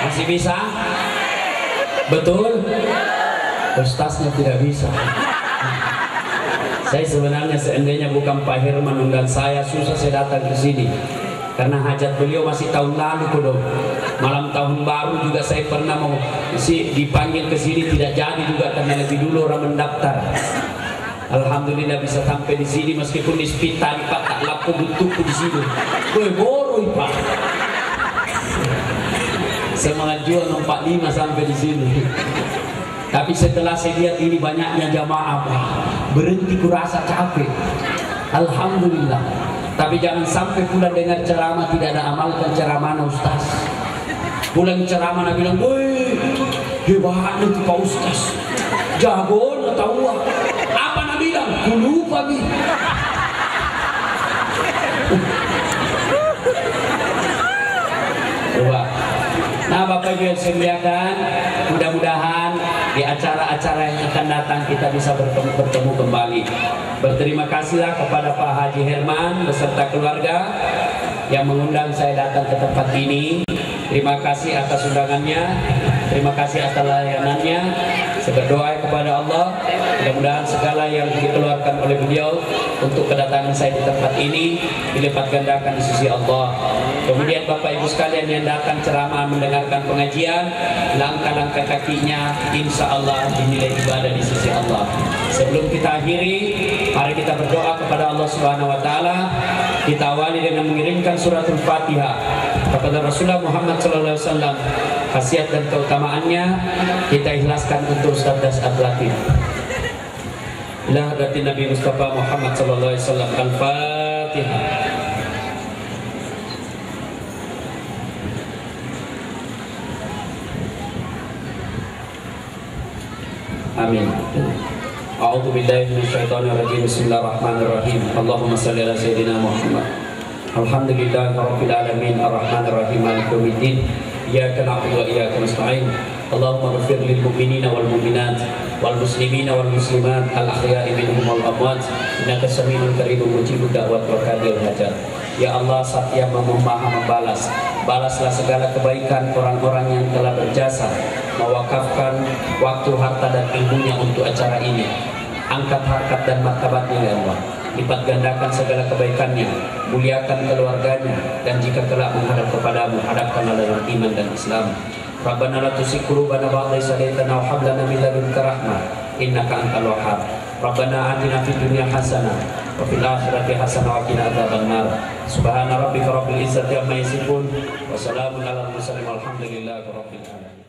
Masih bisa? Betul? Ustaznya tidak bisa. Saya sebenarnya seandainya bukan Pak Herman undang saya, susah saya datang ke sini. Karena hajat beliau masih tahun lalu kodok. Malam tahun baru juga saya pernah mau dipanggil ke sini, tidak jadi juga karena lebih dulu orang mendaftar. Alhamdulillah bisa sampai di sini meskipun di spital Pak tak laku bentukku di sini. Gue boroi Pak. Semangat jual 45 sampai di sini. Tapi setelah saya lihat ini banyaknya jamaah Pak, berhenti kurasa capek. Alhamdulillah. Tapi jangan sampai pulang dengar ceramah tidak ada amalkan ceramah Ustaz. Pulang ceramah Nabi bilang, woi hebat itu Pak Ustaz, jago nggak tahu apa Nabi bilang, ku lupa nih. Coba. Nah Bapak Ibu yang saya muliakan, mudah-mudahan di acara-acara yang akan datang kita bisa bertemu kembali. Berterima kasihlah kepada Pak Haji Herman beserta keluarga yang mengundang saya datang ke tempat ini. Terima kasih atas undangannya, terima kasih atas layanannya. Saya berdoa kepada Allah, mudah-mudahan segala yang dikeluarkan oleh beliau untuk kedatangan saya di tempat ini dilipat gandakan di sisi Allah. Kemudian Bapak Ibu sekalian yang datang ceramah mendengarkan pengajian, langkah-langkah kakinya insya Allah dinilai ibadah di sisi Allah. Sebelum kita akhiri, mari kita berdoa kepada Allah Subhanahu Wa Taala. Kita awali dengan mengirimkan suratul Fatihah kepada Rasulullah Muhammad Sallallahu Alaihi Wasallam. Khasiat dan keutamaannya kita ikhlaskan untuk Ustaz Das Ablatif. Ila hadratin Nabi Mustafa Muhammad Sallallahu Alaihi Wasallam. Al-Fatihah. Amin. A'udzu billahi minasyaitonir rajim. Bismillahirrahmanirrahim. Allahumma shalli ala sayyidina Muhammad. Alhamdulillahirabbil alamin arrahmanir rahim maliki yaumiddin. Iyyaka na'budu wa iyyaka nasta'in. Allahumma ighfir lil mu'minina wal mu'minat wal muslimina wal muslimat al ahya'i minhum wal amwat innaka samiul qaribun mujibud da'wat wa qadil hajat. Ya Allah, Zat yang Maha membalas, balaslah segala kebaikan orang-orang yang telah berjasa mewakafkan waktu, harta dan ilmunya untuk acara ini. Angkat harkat dan martabatnya ya Allah, lipat gandakan segala kebaikannya, muliakan keluarganya, dan jika kelak menghadap kepadamu, hadapkanlah dalam iman dan Islam. Rabbana la tuzigh qulubana ba'da idh hadaytana wa hab lana min ladunka rahmah innaka antal wahhab. Rabbana atina fid dunya hasanah wa fil akhirati hasanah wa qina adzabannar. Subhana rabbika rabbil izzati amma yasifun wa salamun alal mursalin walhamdulillahi rabbil alamin.